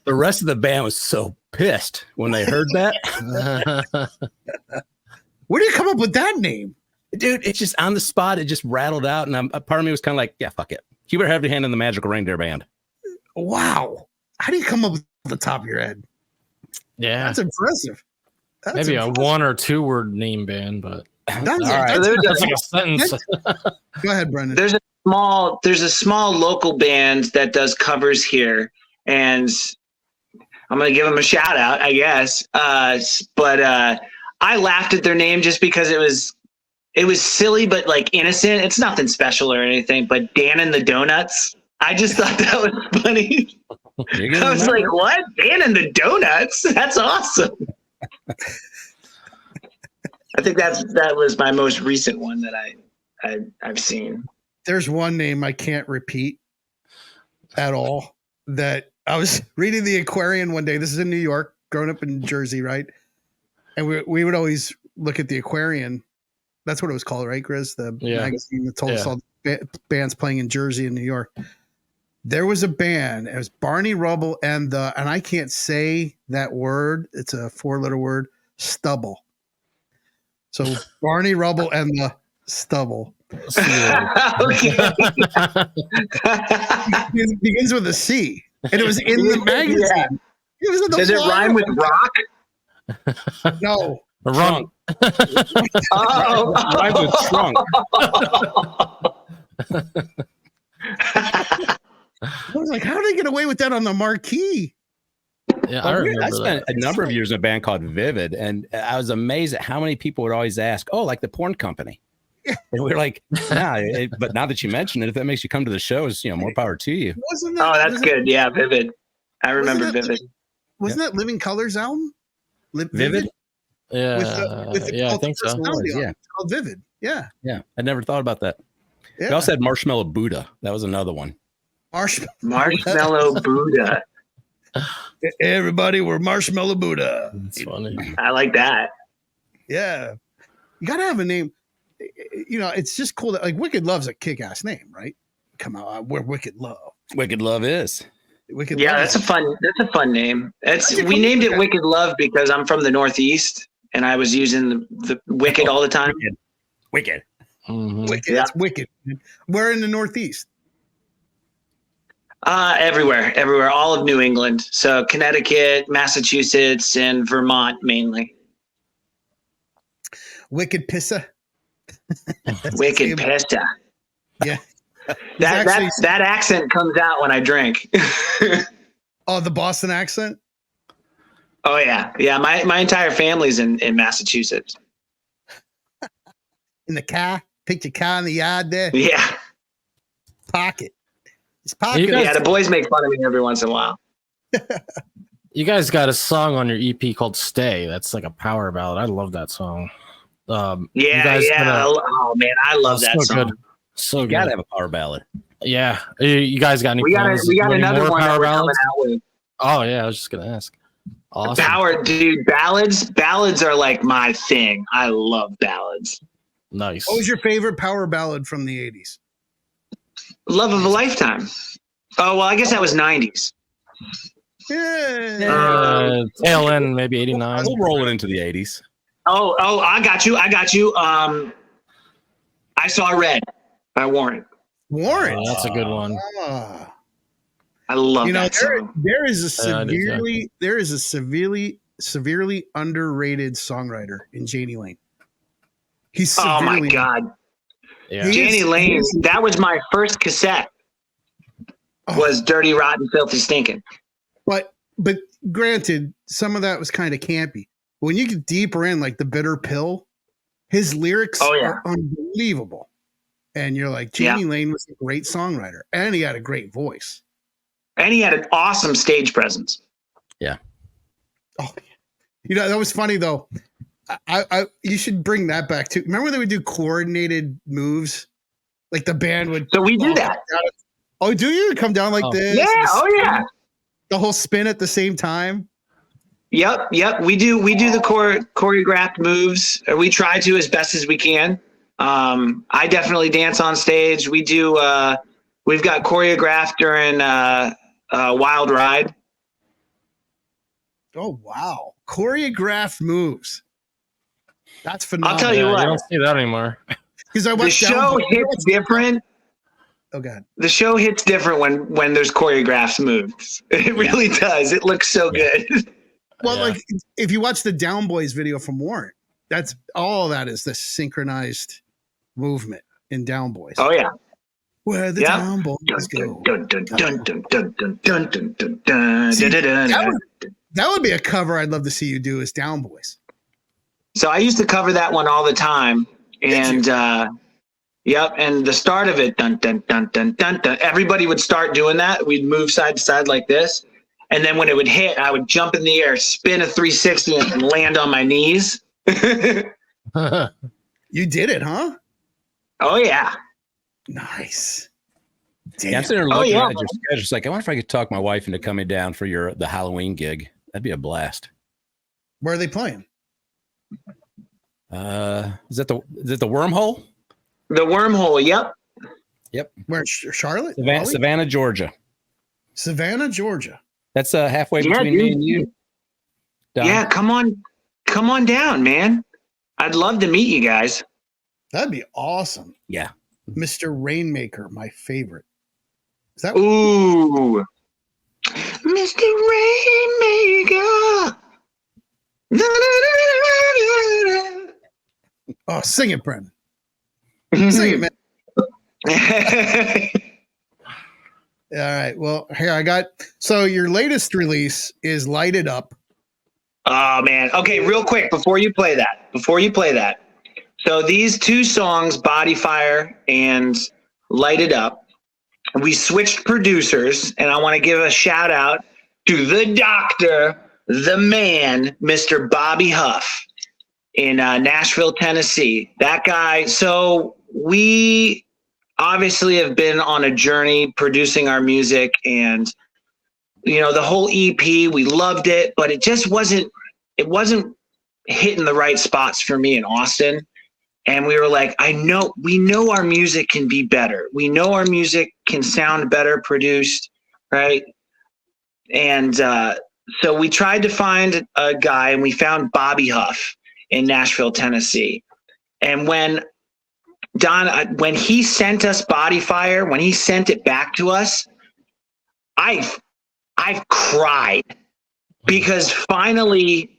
the rest of the band was so pissed when they heard that. Where do you come up with that name? Dude, it's just on the spot. It just rattled out. And part of me was kind of like, yeah, fuck it. Hubert Heavy Hand and the Magical Reindeer Band. Wow. How do you come up with the top of your head? Yeah. That's impressive. Maybe a 1 or 2 word name band, but that's like a sentence. Go ahead, Brendan. There's a small local band that does covers here, and I'm gonna give them a shout out, I guess. But I laughed at their name just because it was silly but like innocent. It's nothing special or anything. But Dan and the Donuts, I just thought that was funny. I was like, what? Dan and the Donuts? That's awesome. I think that was my most recent one that I've seen. There's one name I can't repeat at all that I was reading the Aquarian one day. This is in New York, growing up in Jersey, right? And we would always look at the Aquarian. That's what it was called, right, Grizz? The magazine that told us all the bands playing in Jersey and New York. There was a band. It was Barney Rubble and I can't say that word. It's a 4-letter word, Stubble. So Barney Rubble and the Stubble. It begins with a C, and it was in the magazine. Yeah. It was in the Does it rhyme with rock? No, trunk. Rhyme with trunk. I was like, how did they get away with that on the marquee? Yeah, I spent a number of years in a band called Vivid, and I was amazed at how many people would always ask, "Oh, like the porn company." And we were like, "Nah." But now that you mention it, if that makes you come to the shows, more power to you. That's good. Yeah, Vivid. I remember Vivid. Wasn't that Living Colors album? Vivid? Yeah, I think so. Yeah, it's called Vivid. Yeah. I never thought about that. Yeah. We also had Marshmallow Buddha. That was another one. Marshmallow Buddha. Everybody were Marshmallow Buddha. That's funny. I like that. Yeah. You got to have a name. It's just cool that like Wicked Love's a kick-ass name, right? Come on, we're Wicked Love. Wicked Love is. Wicked Love that's a fun name. We named it Wicked Love because I'm from the Northeast and I was using the Wicked all the time. Wicked. Mm-hmm. Wicked. Yeah. It's Wicked. We're in the Northeast. Everywhere, all of New England. So Connecticut, Massachusetts, and Vermont mainly. Wicked Pissa. Wicked Pissa. Yeah. That accent comes out when I drink. Oh, the Boston accent? Oh yeah. Yeah. My entire family's in Massachusetts. In the car? Pick your car in the yard there? Yeah. Pocket. The boys make fun of me every once in a while. You guys got a song on your EP called Stay. That's like a power ballad. I love that song. Oh man, I love that song. Good. So you gotta have a power ballad. Yeah. You guys got any we got another one that we're coming out with. Oh yeah, I was just gonna ask. Awesome. Ballads are like my thing. I love ballads. Nice. What was your favorite power ballad from the 80s? Love of a Lifetime. Oh, well, I guess that was 90s. Yeah. Tail end, maybe 89. We'll roll it into the 80s. Oh, I got you. I Saw Red by Warren. Warrant. That's a good one. I love that song. There is a severely underrated songwriter in Janie Lane. He's severely, oh my God. Yeah. Janie Lane, that was my first cassette. Was Dirty, Rotten, Filthy, Stinking. But granted, some of that was kind of campy. When you get deeper in, like The Bitter Pill, his lyrics are unbelievable. And you're like, Janie Lane was a great songwriter, and he had a great voice. And he had an awesome stage presence. Yeah. Oh, that was funny though. You should bring that back too. Remember they would do coordinated moves? Like the band would. So we do that. Oh, do you come down like this? Yeah. Oh yeah. The whole spin at the same time. Yep. We do the choreographed moves, or we try to as best as we can. I definitely dance on stage. We do. We've got choreographed during Wild Ride. Oh wow! Choreographed moves. That's phenomenal. I'll tell you what. I don't see that anymore. Because the show hits different. Oh god. The show hits different when there's choreographed moves. It really does. It looks so good. Well, like if you watch the Down Boys video from Warrant, that's all that is, the synchronized movement in Down Boys. Oh yeah. Where the Down Boys go. That would be a cover I'd love to see you do as Down Boys. So I used to cover that one all the time. And and the start of it, dun dun dun dun dun dun. Everybody would start doing that. We'd move side to side like this. And then when it would hit, I would jump in the air, spin a 360 and land on my knees. You did it, huh? Oh yeah. Nice. Damn. Yeah, I'm sitting there looking at your schedule. It's like, I wonder if I could talk my wife into coming down for the Halloween gig. That'd be a blast. Where are they playing? Is it the Wormhole? The Wormhole, yep. Where, Charlotte? Savannah, Georgia. Savannah, Georgia. That's halfway between me and you. Don. Yeah, come on down, man. I'd love to meet you guys. That'd be awesome. Yeah. Mr. Rainmaker, my favorite. Is that Ooh. Mr. Rainmaker. Oh, sing it, Brendan. Sing it, man. All right. Well, here so your latest release is Light It Up. Oh man. Okay, real quick before you play that. So these two songs, Body Fire and Light It Up, we switched producers, and I want to give a shout out to the doctor, the man, Mr. Bobby Huff in Nashville, Tennessee. That guy. So we obviously have been on a journey producing our music, and the whole EP, we loved it, but it just wasn't hitting the right spots for me in Austin. And we were like, we know our music can be better. We know our music can sound better produced, right? And so we tried to find a guy, and we found Bobby Huff in Nashville, Tennessee. And when he sent us Body Fire, when he sent it back to us, I've cried, because finally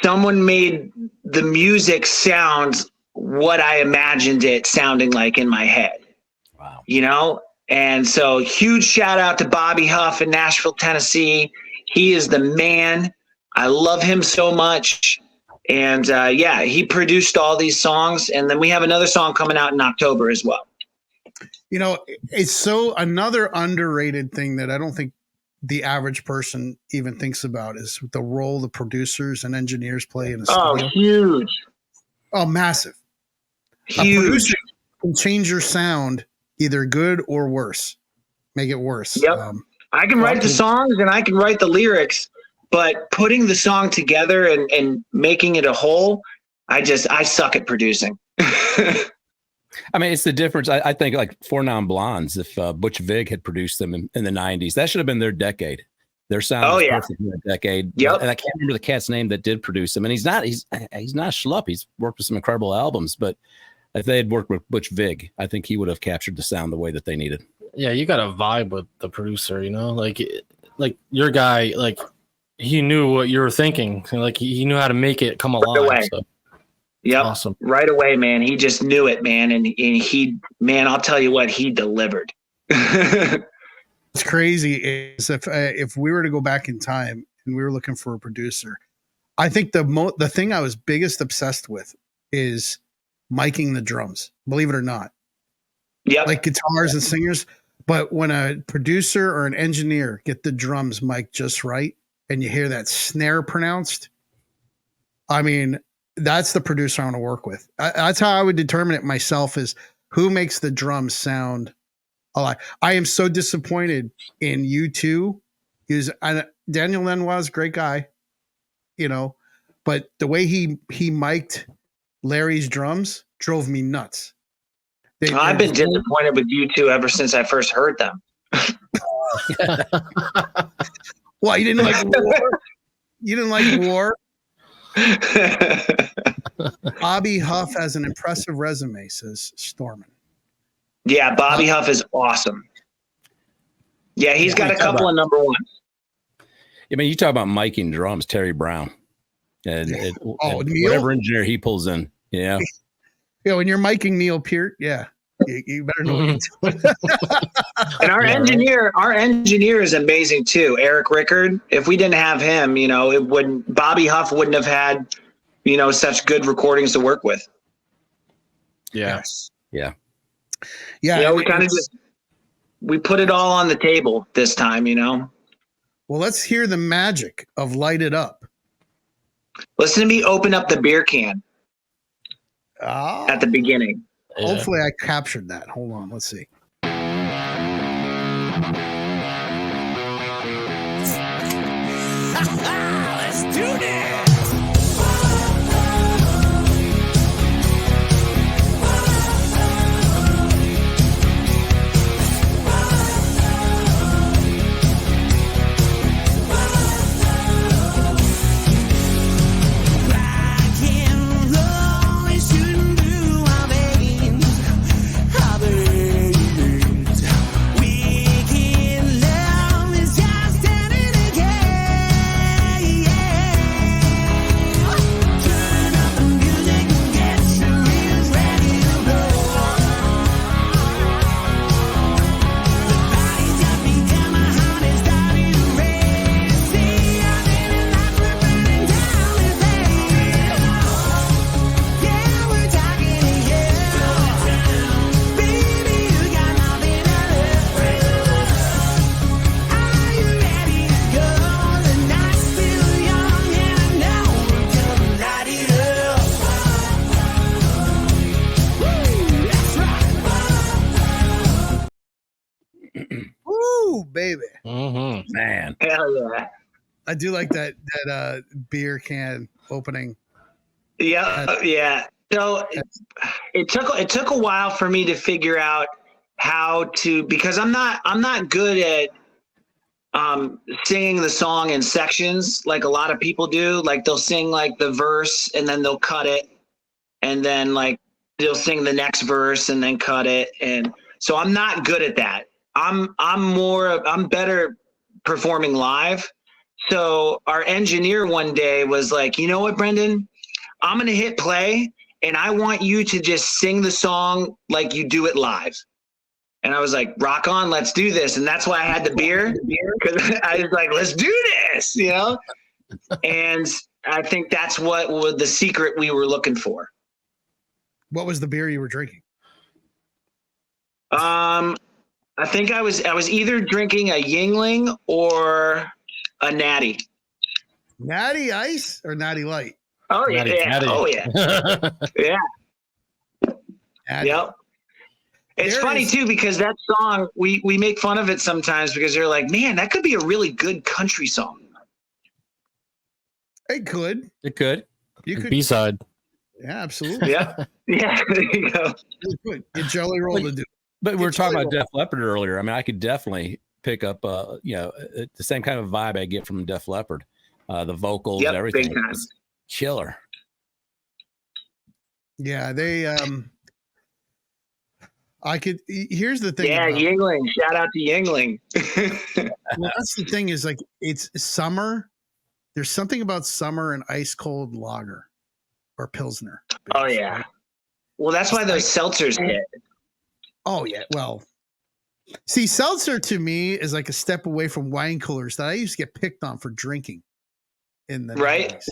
someone made the music sound what I imagined it sounding like in my head. Wow. And so huge shout out to Bobby Huff in Nashville, Tennessee. He is the man. I love him so much. And he produced all these songs. And then we have another song coming out in October as well. It's so another underrated thing that I don't think the average person even thinks about is the role the producers and engineers play in a studio. Oh, huge. Oh, massive. Huge. A producer can change your sound either good or worse. Make it worse. Yep. I can write the songs and I can write the lyrics, but putting the song together and making it a whole, I suck at producing. I mean, it's the difference. I think like Four Non Blondes, if Butch Vig had produced them in the 90s, that should have been their decade. Their sound was perfect in that decade. Yep. And I can't remember the cat's name that did produce them. And he's not a schlup. He's worked with some incredible albums, but If they had worked with Butch Vig, I think he would have captured the sound the way that they needed. Yeah, you got to vibe with the producer, you know, like your guy, like he knew what you were thinking, like he knew how to make it come alive. So. Yep. Awesome. Right away, man. He just knew it, man. And man, I'll tell you what, he delivered. What's crazy is if we were to go back in time and we were looking for a producer, I think the thing I was biggest obsessed with is miking the drums, believe it or not. Yeah. Like guitars and singers. But when a producer or an engineer get the drums mic'd just right and you hear that snare pronounced, I mean, that's the producer I want to work with. That's how I would determine it myself, is who makes the drums sound alive. I am so disappointed in U2. Daniel Lanois, great guy, you know, but the way he mic'd Larry's drums drove me nuts. I've been disappointed with U2 ever since I first heard them. Well, you didn't like War? You didn't like War? Bobby Huff has an impressive resume, says Storman. Yeah, Bobby Huff is awesome. Yeah, he's got a couple of number ones. I mean, you talk about miking drums, Terry Brown, and whatever engineer he pulls in. Yeah. Yeah, when you're miking Neil Peart, yeah, you better know what you're doing. And our engineer is amazing too, Eric Rickard. If we didn't have him, you know, Bobby Huff wouldn't have had, you know, such good recordings to work with. Yes. Yeah. Yeah. You know, we put it all on the table this time, you know. Well, let's hear the magic of Light It Up. Listen to me open up the beer can at the beginning. Hopefully I captured that. Hold on. Let's see. Let's do this. Woo, baby. Mm-hmm. Man. Hell yeah. I do like that beer can opening. Yeah, yeah. So it took a while for me to figure out how to, because I'm not good at singing the song in sections like a lot of people do. Like they'll sing like the verse and then they'll cut it, and then like they'll sing the next verse and then cut it. And so I'm not good at that. I'm better performing live. So our engineer one day was like, you know what, Brendan, I'm going to hit play and I want you to just sing the song like you do it live. And I was like, rock on, let's do this. And that's why I had the beer, because I was like, let's do this, you know? And I think that's what was the secret we were looking for. What was the beer you were drinking? I think I was either drinking a Yingling or a Natty. Natty Ice or Natty Light? Oh yeah, Natty. Oh yeah, yeah. Natty. Yep. It's funny too, because that song we make fun of it sometimes because they're like, man, that could be a really good country song. It could. It could. You could. B-side. Yeah, absolutely. Yeah. Yeah. There you go. It could. Get Jelly Roll to do. But we were talking about Def Leppard earlier. I mean, I could definitely pick up, the same kind of vibe I get from Def Leppard. The vocals, everything. Big time. Killer. Yeah, they Here's the thing. Yeah, Yingling. Shout out to Yingling. Well, that's the thing is like it's summer. There's something about summer and ice cold lager or Pilsner. Oh yeah. Right? Well, that's why those seltzers hit. Oh yeah. Well, see, seltzer to me is like a step away from wine coolers that I used to get picked on for drinking. In the right.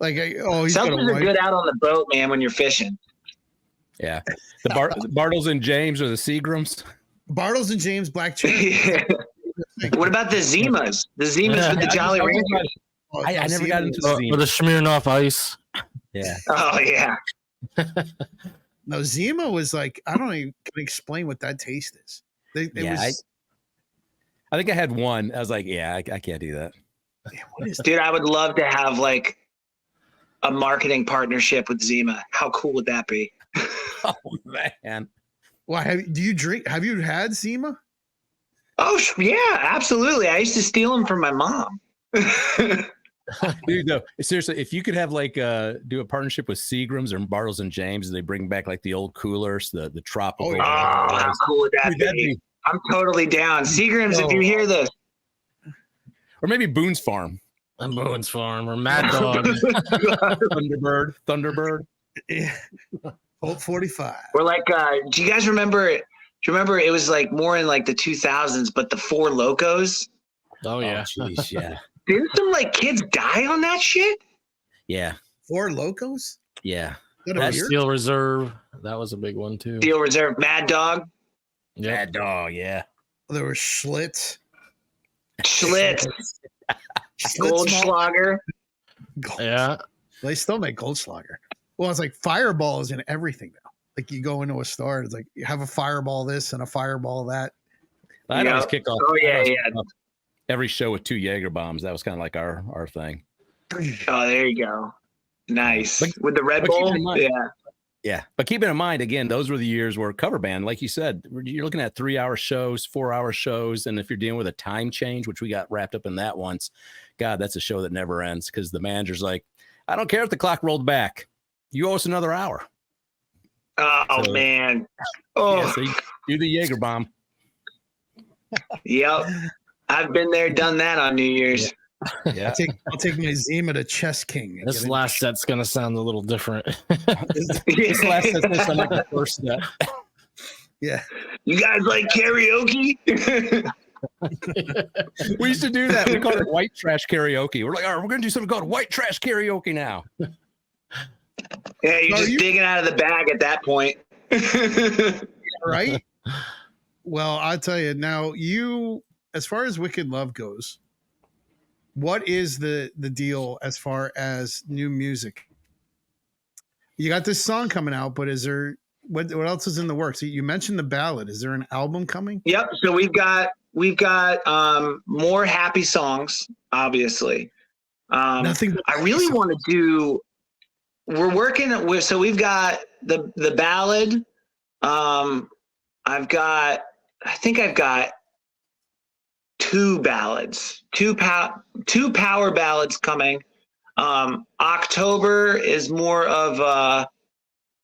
Like seltzers are good out on the boat, man, when you're fishing. Yeah, the Bartles and James or the Seagrams. Bartles and James Black Cherry. Yeah. What about the Zimas? The Zimas with the Jolly Ranchers. I never got into the Zima. Or the Smirnoff Ice. Yeah. Oh yeah. No, Zima was like, I don't even can explain what that taste is. I think I had one. I was like, yeah, I can't do that. Yeah, what is Dude, I would love to have like a marketing partnership with Zima. How cool would that be? Oh man. Well, do you drink? Have you had Zima? Oh yeah, absolutely. I used to steal them from my mom. Dude, no, seriously, if you could have like do a partnership with Seagrams or Bartles and James, they bring back like the old coolers, the tropical. Oh, how cool would that be? I'm totally down. Seagrams, if you hear this. Or maybe Boone's Farm. Boone's Farm or Mad Dog. Thunderbird. Yeah. Colt 45. We're like, do you guys remember? Do you remember it was like more in like the 2000s, but the Four Locos? Oh yeah. Geez, yeah. Didn't some like kids die on that shit? Yeah. Four Locos? Yeah. That Steel Reserve. That was a big one too. Steel Reserve. Mad Dog. Yep. Mad Dog, yeah. There was Schlitz. Goldschlager. Yeah. They still make Goldschlager. Well, it's like Fireball is in everything now. Like you go into a store, it's like you have a Fireball this and a Fireball that. I'd always kick off. Oh yeah, every show with 2 Jaeger bombs. That was kind of like our thing. Oh, there you go. Nice. With the Red Bull. Yeah. Yeah. But keeping in mind, again, those were the years where cover band, like you said, you're looking at 3-hour shows, 4-hour shows. And if you're dealing with a time change, which we got wrapped up in that once, God, that's a show that never ends because the manager's like, I don't care if the clock rolled back. You owe us another hour. Oh, so, man. Oh, yeah, so you do the Jaeger bomb. Yep. I've been there, done that on New Year's. Yeah. I'll take my Zima to Chess King. This last set's going to sound a little different. This last set's going to sound like the first set. Yeah. You guys like karaoke? We used to do that. We called it white trash karaoke. We're like, all right, we're going to do something called white trash karaoke now. Yeah, you're just digging out of the bag at that point. Right? Well, I'll tell you now, as far as Wicked Love goes, what is the deal as far as new music? You got this song coming out, but is there what else is in the works? You mentioned the ballad. Is there an album coming? Yep. So we've got more happy songs, obviously. Nothing. I really want to do. We're working with. So we've got the ballad. I've got 2 ballads, two power ballads coming. October is more of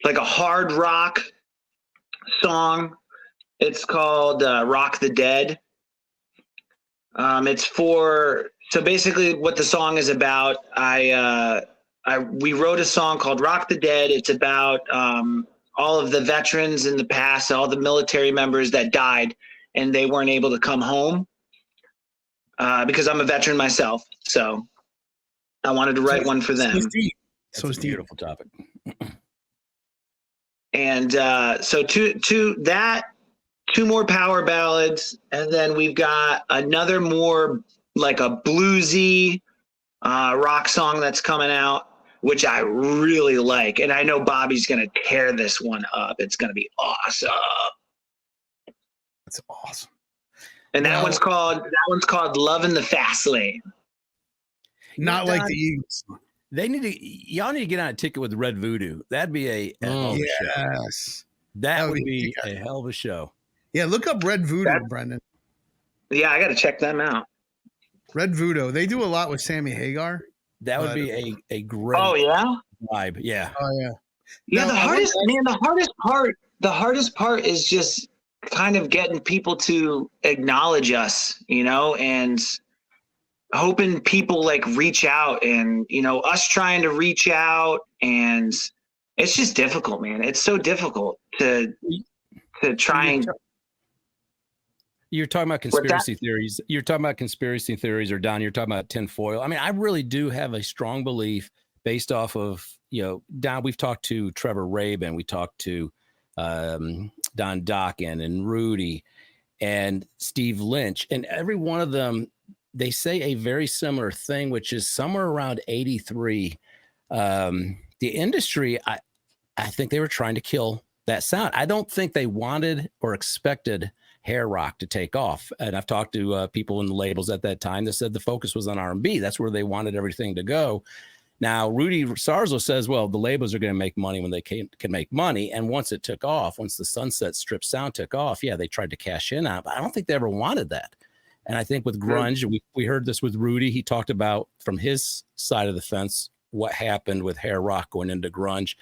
like a hard rock song. It's called Rock the Dead. So basically what the song is about, we wrote a song called Rock the Dead. It's about all of the veterans in the past, all the military members that died and they weren't able to come home. Because I'm a veteran myself, so I wanted to write one for them. So it's a beautiful topic. And so two more power ballads, and then we've got another more like a bluesy rock song that's coming out, which I really like, and I know Bobby's gonna tear this one up. It's gonna be awesome. That's awesome. And that one's called Love in the Fast Lane. Not like the Eagles. Y'all need to get on a ticket with Red Voodoo. That'd be a hell of a show. That would be a hell of a show. Yeah, look up Red Voodoo, Brendan. Yeah, I got to check them out. Red Voodoo. They do a lot with Sammy Hagar. That would be a great vibe. Yeah. Oh yeah. Yeah, the hardest part the hardest part is just kind of getting people to acknowledge us, you know, and hoping people like reach out, and, you know, us trying to reach out, and it's just difficult, man. It's so difficult to try and. You're talking about conspiracy theories. You're talking about conspiracy theories, or Don, you're talking about tinfoil. I mean, I really do have a strong belief based off of, you know, Don, we've talked to Trevor Rabin, we talked to Don Dokken and Rudy and Steve Lynch, and every one of them, they say a very similar thing, which is somewhere around 83. The industry, I think they were trying to kill that sound. I don't think they wanted or expected hair rock to take off. And I've talked to people in the labels at that time that said the focus was on R&B. That's where they wanted everything to go. Now, Rudy Sarzo says, well, the labels are going to make money when they can make money. And once it took off, once the Sunset Strip sound took off, yeah, they tried to cash in on it, but I don't think they ever wanted that. And I think with grunge, we heard this with Rudy. He talked about from his side of the fence what happened with hair rock going into grunge.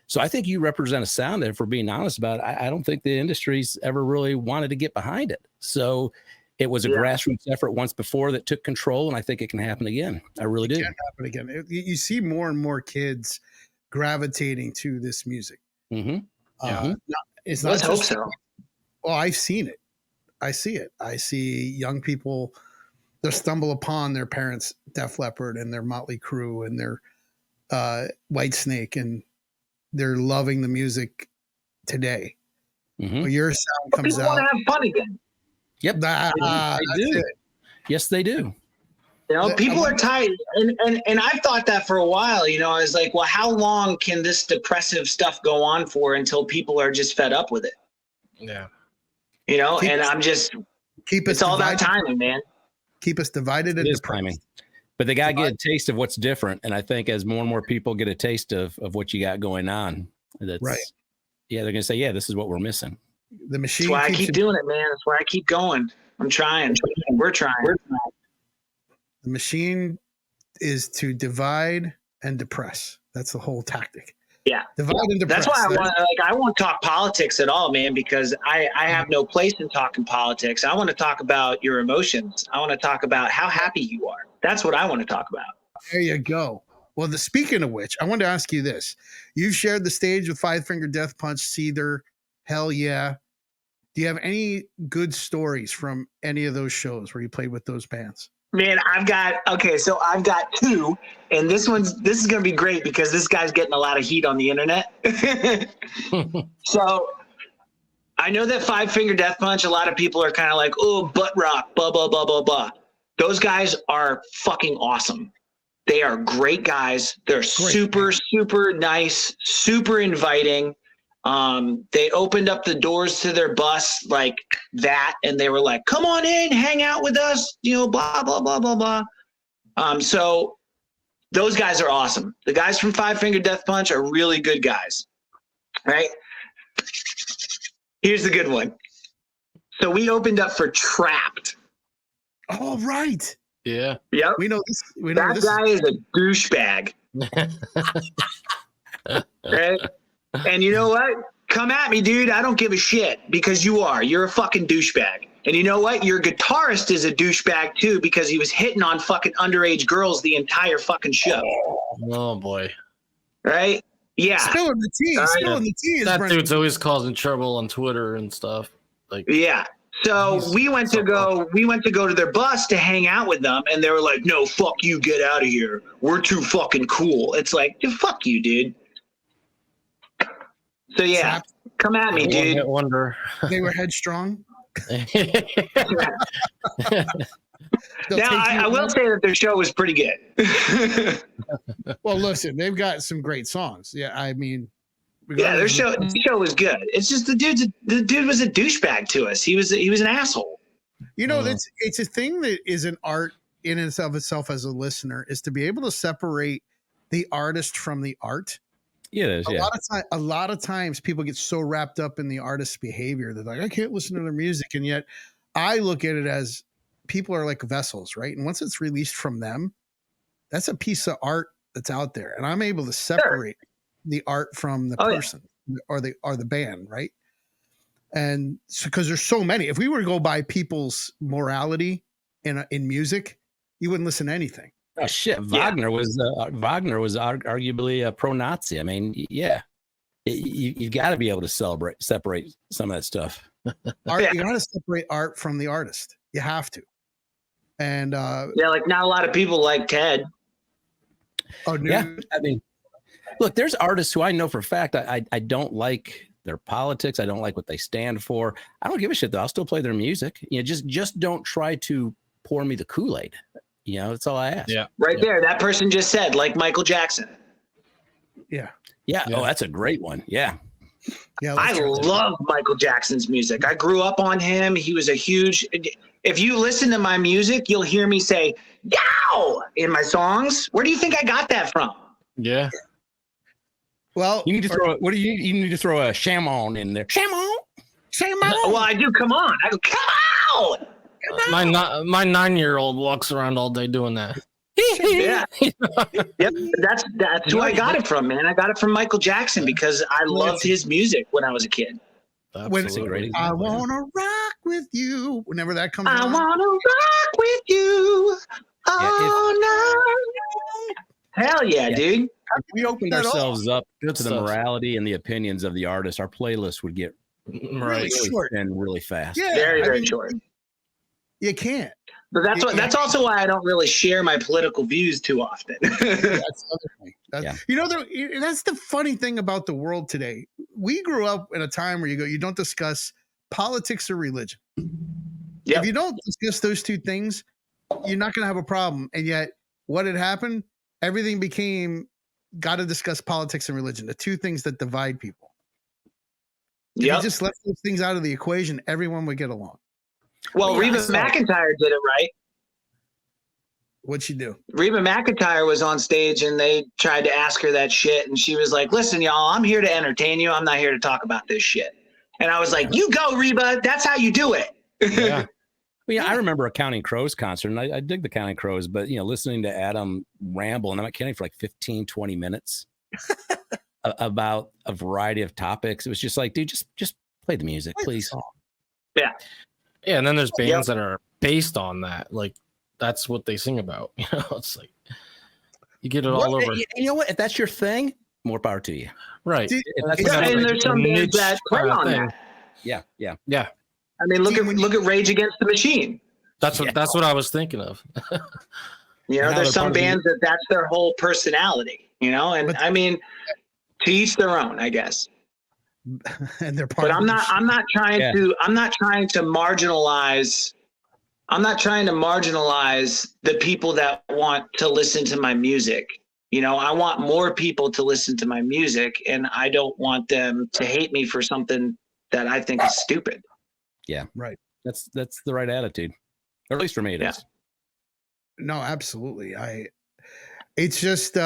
So I think you represent a sound that, if we're being honest about it, I don't think the industry's ever really wanted to get behind it. So it was a grassroots effort once before that took control, and I think it can happen again. I really do. It can happen again. You see more and more kids gravitating to this music. Mm-hmm. It's not. Let's hope so. Well, I've seen it. I see it. I see young people that stumble upon their parents' Def Leppard and their Motley Crue and their White Snake, and they're loving the music today. Mm-hmm. Well, your sound comes people out. Want to have fun again. Yep, they do. Yes, they do. You know, people are tired, and I've thought that for a while. You know, I was like, well, how long can this depressive stuff go on for until people are just fed up with it? Yeah. You know, I'm just it's all about timing, man. Keep us divided and timing. But they got to get a taste of what's different. And I think as more and more people get a taste of what you got going on, that's right. Yeah, they're going to say, yeah, this is what we're missing. The machine. That's why I keep doing it, man. That's why I keep going. I'm trying. We're trying. The machine is to divide and depress. That's the whole tactic. Yeah. Divide and depress. That's why I won't talk politics at all, man, because I have no place in talking politics. I want to talk about your emotions. I want to talk about how happy you are. That's what I want to talk about. There you go. Well, speaking of which, I wanted to ask you this. You've shared the stage with Five Finger Death Punch, Seether, Hell Yeah. Do you have any good stories from any of those shows where you played with those bands? Man, I've got two, and this is going to be great because this guy's getting a lot of heat on the internet. So I know that Five Finger Death Punch, a lot of people are kind of like, oh, butt rock, blah, blah, blah, blah, blah. Those guys are fucking awesome. They are great guys. They're super, super nice, super inviting. They opened up the doors to their bus like that, and they were like, come on in, hang out with us, you know, blah, blah, blah, blah, blah. So those guys are awesome. The guys from Five Finger Death Punch are really good guys, right? Here's the good one. So we opened up for Trapped. Oh, right. Yeah. Yep. We know this. That guy is a douchebag. Right? And you know what? Come at me, dude. I don't give a shit because you are. You're a fucking douchebag. And you know what? Your guitarist is a douchebag too because he was hitting on fucking underage girls the entire fucking show. Oh boy. Right? Yeah. Spilling the tea. Right. Spilling the tea. That dude's always causing trouble on Twitter and stuff. Like, yeah. So we went to go to their bus to hang out with them, and they were like, no, fuck you, get out of here. We're too fucking cool. It's like, fuck you, dude. So yeah, come at me, dude. I wonder. They were headstrong. Now, I will say that their show was pretty good. Well, listen, they've got some great songs. Yeah, I mean, yeah, their show was good. It's just the dude was a douchebag to us. He was an asshole. You know, it's a thing that is an art in and of itself as a listener, is to be able to separate the artist from the art. Yeah, it is. A lot of times people get so wrapped up in the artist's behavior. They're like, I can't listen to their music. And yet I look at it as people are like vessels, right? And once it's released from them, that's a piece of art that's out there. And I'm able to separate the art from the person or the band, right? And because there's so many, if we were to go by people's morality in music, you wouldn't listen to anything. Oh shit! Wagner was arguably a pro-Nazi. I mean, yeah, you've got to be able to separate some of that stuff. Art, you got to separate art from the artist. You have to. And like not a lot of people like Ted. Oh, dude. Yeah, I mean, look, there's artists who I know for a fact I don't like their politics. I don't like what they stand for. I don't give a shit though. I'll still play their music. You know, just don't try to pour me the Kool-Aid. You know, that's all I ask. Yeah. Right there. That person just said, like Michael Jackson. Yeah. Oh, that's a great one. Yeah. Yeah. I love Michael Jackson's music. I grew up on him. He was a huge, if you listen to my music, you'll hear me say, yow, in my songs. Where do you think I got that from? Yeah. Well, you need to throw, you need to throw a Shamon in there. Shamon. Well, I do. Come on. I go, come on. My 9-year-old walks around all day doing that. Yeah. Yep. That's who I got it from, man. I got it from Michael Jackson because I loved his music when I was a kid. When I wanna rock with you. Whenever that comes on. I wanna rock with you all night. Hell yeah, dude. If we opened ourselves up to the morality and the opinions of the artist, our playlist would get really short and really fast. Yeah, very short. You can't. But that's also why I don't really share my political views too often. That's the other thing. You know, that's the funny thing about the world today. We grew up in a time where you don't discuss politics or religion. Yep. If you don't discuss those two things, you're not going to have a problem. And yet, what had happened? Everything became got to discuss politics and religion, the two things that divide people. If you just left those things out of the equation, everyone would get along. Well, Reba McEntire did it right. What'd she do? Reba McEntire was on stage and they tried to ask her that shit. And she was like, listen, y'all, I'm here to entertain you. I'm not here to talk about this shit. And I was like, you go, Reba. That's how you do it. Yeah. Well, yeah, I remember a Counting Crows concert, and I dig the Counting Crows, but, you know, listening to Adam ramble, and I'm not kidding, for like 15, 20 minutes about a variety of topics. It was just like, dude, just play the music, please. Yeah. Yeah, and then there's bands that are based on that. Like, that's what they sing about. You know, it's like, you get it all over. You know what? If that's your thing, more power to you. Right. And there's some bands that play on that. Yeah. I mean, look at Rage Against the Machine. That's what I was thinking of. You know, there's some bands that's their whole personality. You know, and I mean, to each their own, I guess. And they're part. But I'm not trying to marginalize. I'm not trying to marginalize the people that want to listen to my music. You know, I want more people to listen to my music, and I don't want them to hate me for something that I think is stupid. Yeah, right. That's the right attitude, or at least for me, it is. No, absolutely. It's just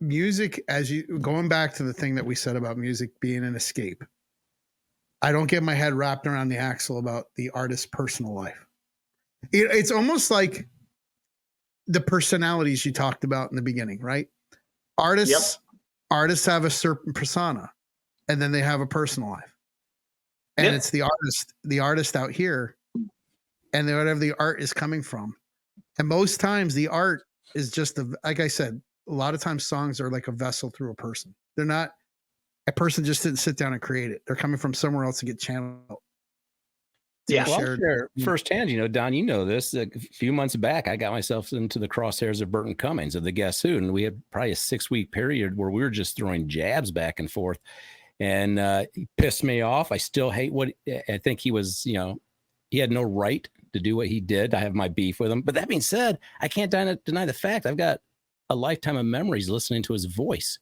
music, as you going back to the thing that we said about music being an escape. I don't get my head wrapped around the axle about the artist's personal life. It's almost like the personalities you talked about in the beginning, right? Artists have a certain persona, and then they have a personal life. And it's the artist out here, and whatever the art is coming from. And most times the art is just like I said, a lot of times songs are like a vessel through a person. They're not, a person just didn't sit down and create it. They're coming from somewhere else to get channeled. Yeah. Well, I'll share firsthand, you know, Don, you know this, a few months back, I got myself into the crosshairs of Burton Cummings of the Guess Who. And we had probably a 6-week period where we were just throwing jabs back and forth. And he pissed me off. I still hate what I think he was, you know, he had no right to do what he did. I have my beef with him. But that being said, I can't deny the fact I've got a lifetime of memories listening to his voice,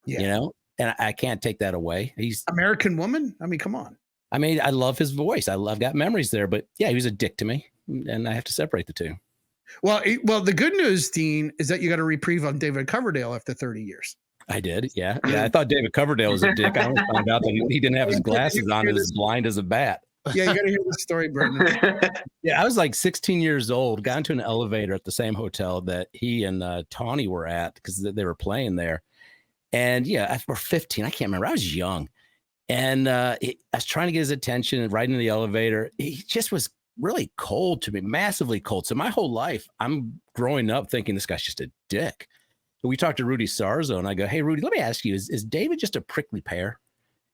you know, and I can't take that away. He's American Woman. I mean, come on. I mean, I love his voice. I've got memories there, but yeah, he was a dick to me, and I have to separate the two. Well, the good news, Dean, is that you got a reprieve on David Coverdale after 30 years. I did. Yeah. I thought David Coverdale was a dick. I only found out that he didn't have his glasses on and was blind as a bat. Yeah, you got to hear the story, Brendan. Yeah, I was like 16 years old, got into an elevator at the same hotel that he and Tawny were at because they were playing there. And yeah, I was 15. I can't remember. I was young. And I was trying to get his attention and riding in the elevator. He just was really cold to me, massively cold. So my whole life, I'm growing up thinking this guy's just a dick. We talked to Rudy Sarzo, and I go, hey, Rudy, let me ask you, is David just a prickly pear?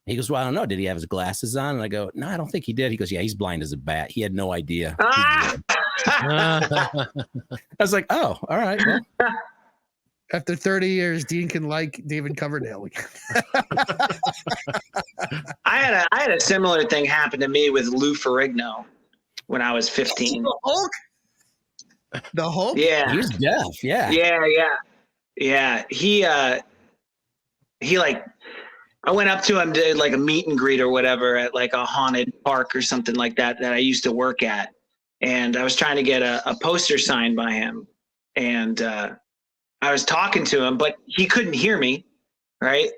He goes, well, I don't know. Did he have his glasses on? And I go, no, I don't think he did. He goes, yeah, he's blind as a bat. He had no idea. I was like, oh, all right. Well. After 30 years, Dean can like David Coverdale again. I had a similar thing happen to me with Lou Ferrigno when I was 15. The Hulk? The Hulk? Yeah. He was deaf. Yeah. Yeah. He like, I went up to him, did like a meet and greet or whatever at like a haunted park or something like that I used to work at. And I was trying to get a poster signed by him. And I was talking to him, but he couldn't hear me. Right.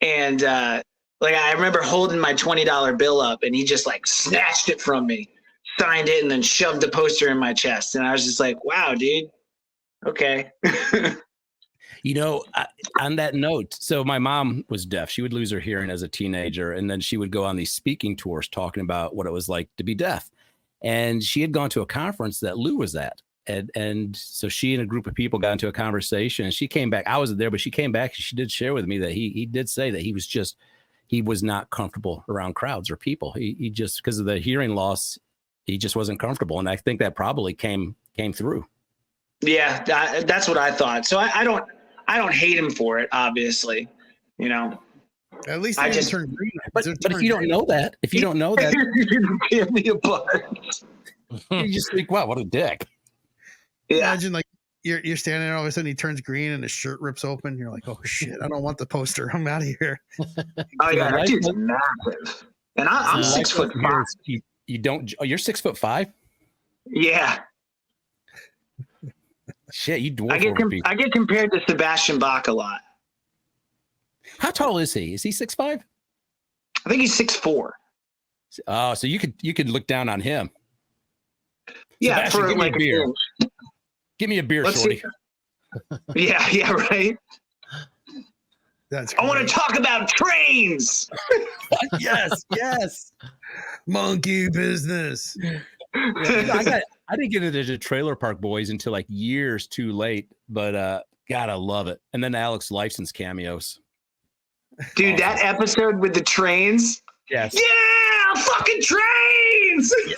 And like I remember holding my $20 bill up and he just like snatched it from me, signed it, and then shoved the poster in my chest. And I was just like, wow, dude. Okay. You know, on that note, so my mom was deaf. She would lose her hearing as a teenager, and then she would go on these speaking tours talking about what it was like to be deaf. And she had gone to a conference that Lou was at. And so she and a group of people got into a conversation, and she came back. I wasn't there, but she came back and she did share with me that he did say that he was not comfortable around crowds or people. He just, because of the hearing loss, he just wasn't comfortable. And I think that probably came through. Yeah, that's what I thought. So I don't hate him for it, obviously, you know. At least I just turn green. But if you don't know that, you give me a butt. You just think, wow, what a dick. Yeah. Imagine like you're standing there, all of a sudden he turns green and his shirt rips open. You're like, oh shit, I don't want the poster. I'm out of here. Oh yeah, that dude's massive. And I'm 6'5". You're 6'5"? Yeah. Shit, you dwarf. I get compared to Sebastian Bach a lot. How tall is he? Is he 6'5"? I think he's 6'4". Oh, so you could look down on him. Yeah, Sebastian, for give like me a beer. Give me a beer, shorty. Yeah, right. That's I want to talk about trains. yes. Monkey business. Yeah, I didn't get into the Trailer Park Boys until like years too late, but God, I love it. And then Alex Lifeson's cameos. Dude, that episode with the trains. Yes. Yeah, fucking trains. Yeah.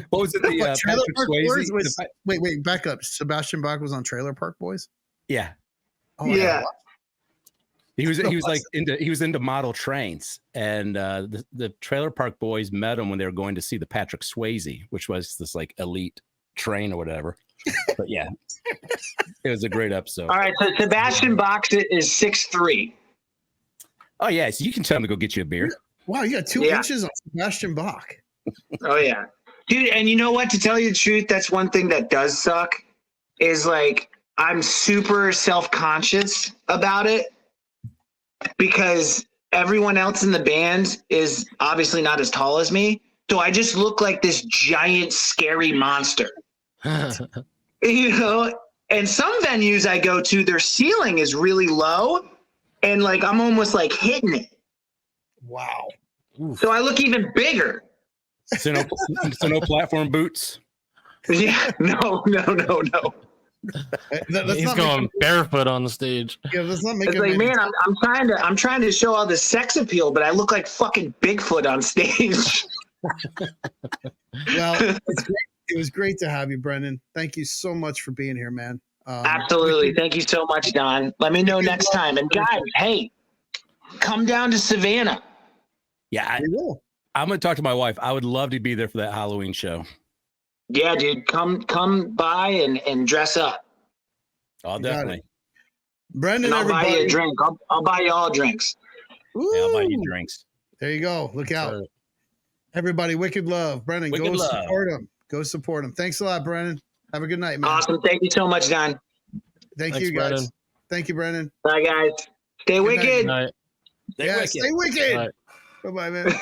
What was it? The Trailer Patrick Park Swayze? Boys was, wait, back up. Sebastian Bach was on Trailer Park Boys? Yeah. Oh, yeah. He was like into model trains, and the Trailer Park Boys met him when they were going to see the Patrick Swayze, which was this like elite train or whatever. But yeah, it was a great episode. All right, so Sebastian Bach is 6'3". Oh yeah, so you can tell him to go get you a beer. Wow, you got 2 inches on Sebastian Bach. Oh yeah, dude. And you know what? To tell you the truth, that's one thing that does suck. Is like I'm super self-conscious about it because everyone else in the band is obviously not as tall as me, so I just look like this giant, scary monster. You know. And some venues I go to, their ceiling is really low, and like I'm almost like hitting it. Wow. So I look even bigger. So no platform boots. Yeah, no. He's going barefoot on the stage. Yeah, let's not make it's like, man, I'm trying to show all the sex appeal, but I look like fucking Bigfoot on stage. Well, it was great to have you, Brendan. Thank you so much for being here, man. Absolutely. Thank you so much, Don. Let me know next time. And guys, hey, come down to Savannah. Yeah, I'm going to talk to my wife. I would love to be there for that Halloween show. Yeah, dude, come by and dress up. Oh, definitely. Brendan, and I'll buy you a drink. I'll buy you all drinks. Yeah, I'll buy you drinks. There you go. Look out. Everybody, wicked love. Brendan, Go support him. Thanks a lot, Brendan. Have a good night, man. Awesome. Thank you so much, Don. Thanks, you guys. Brendan. Thank you, Brendan. Bye, guys. Stay wicked. Stay wicked. Bye-bye, man.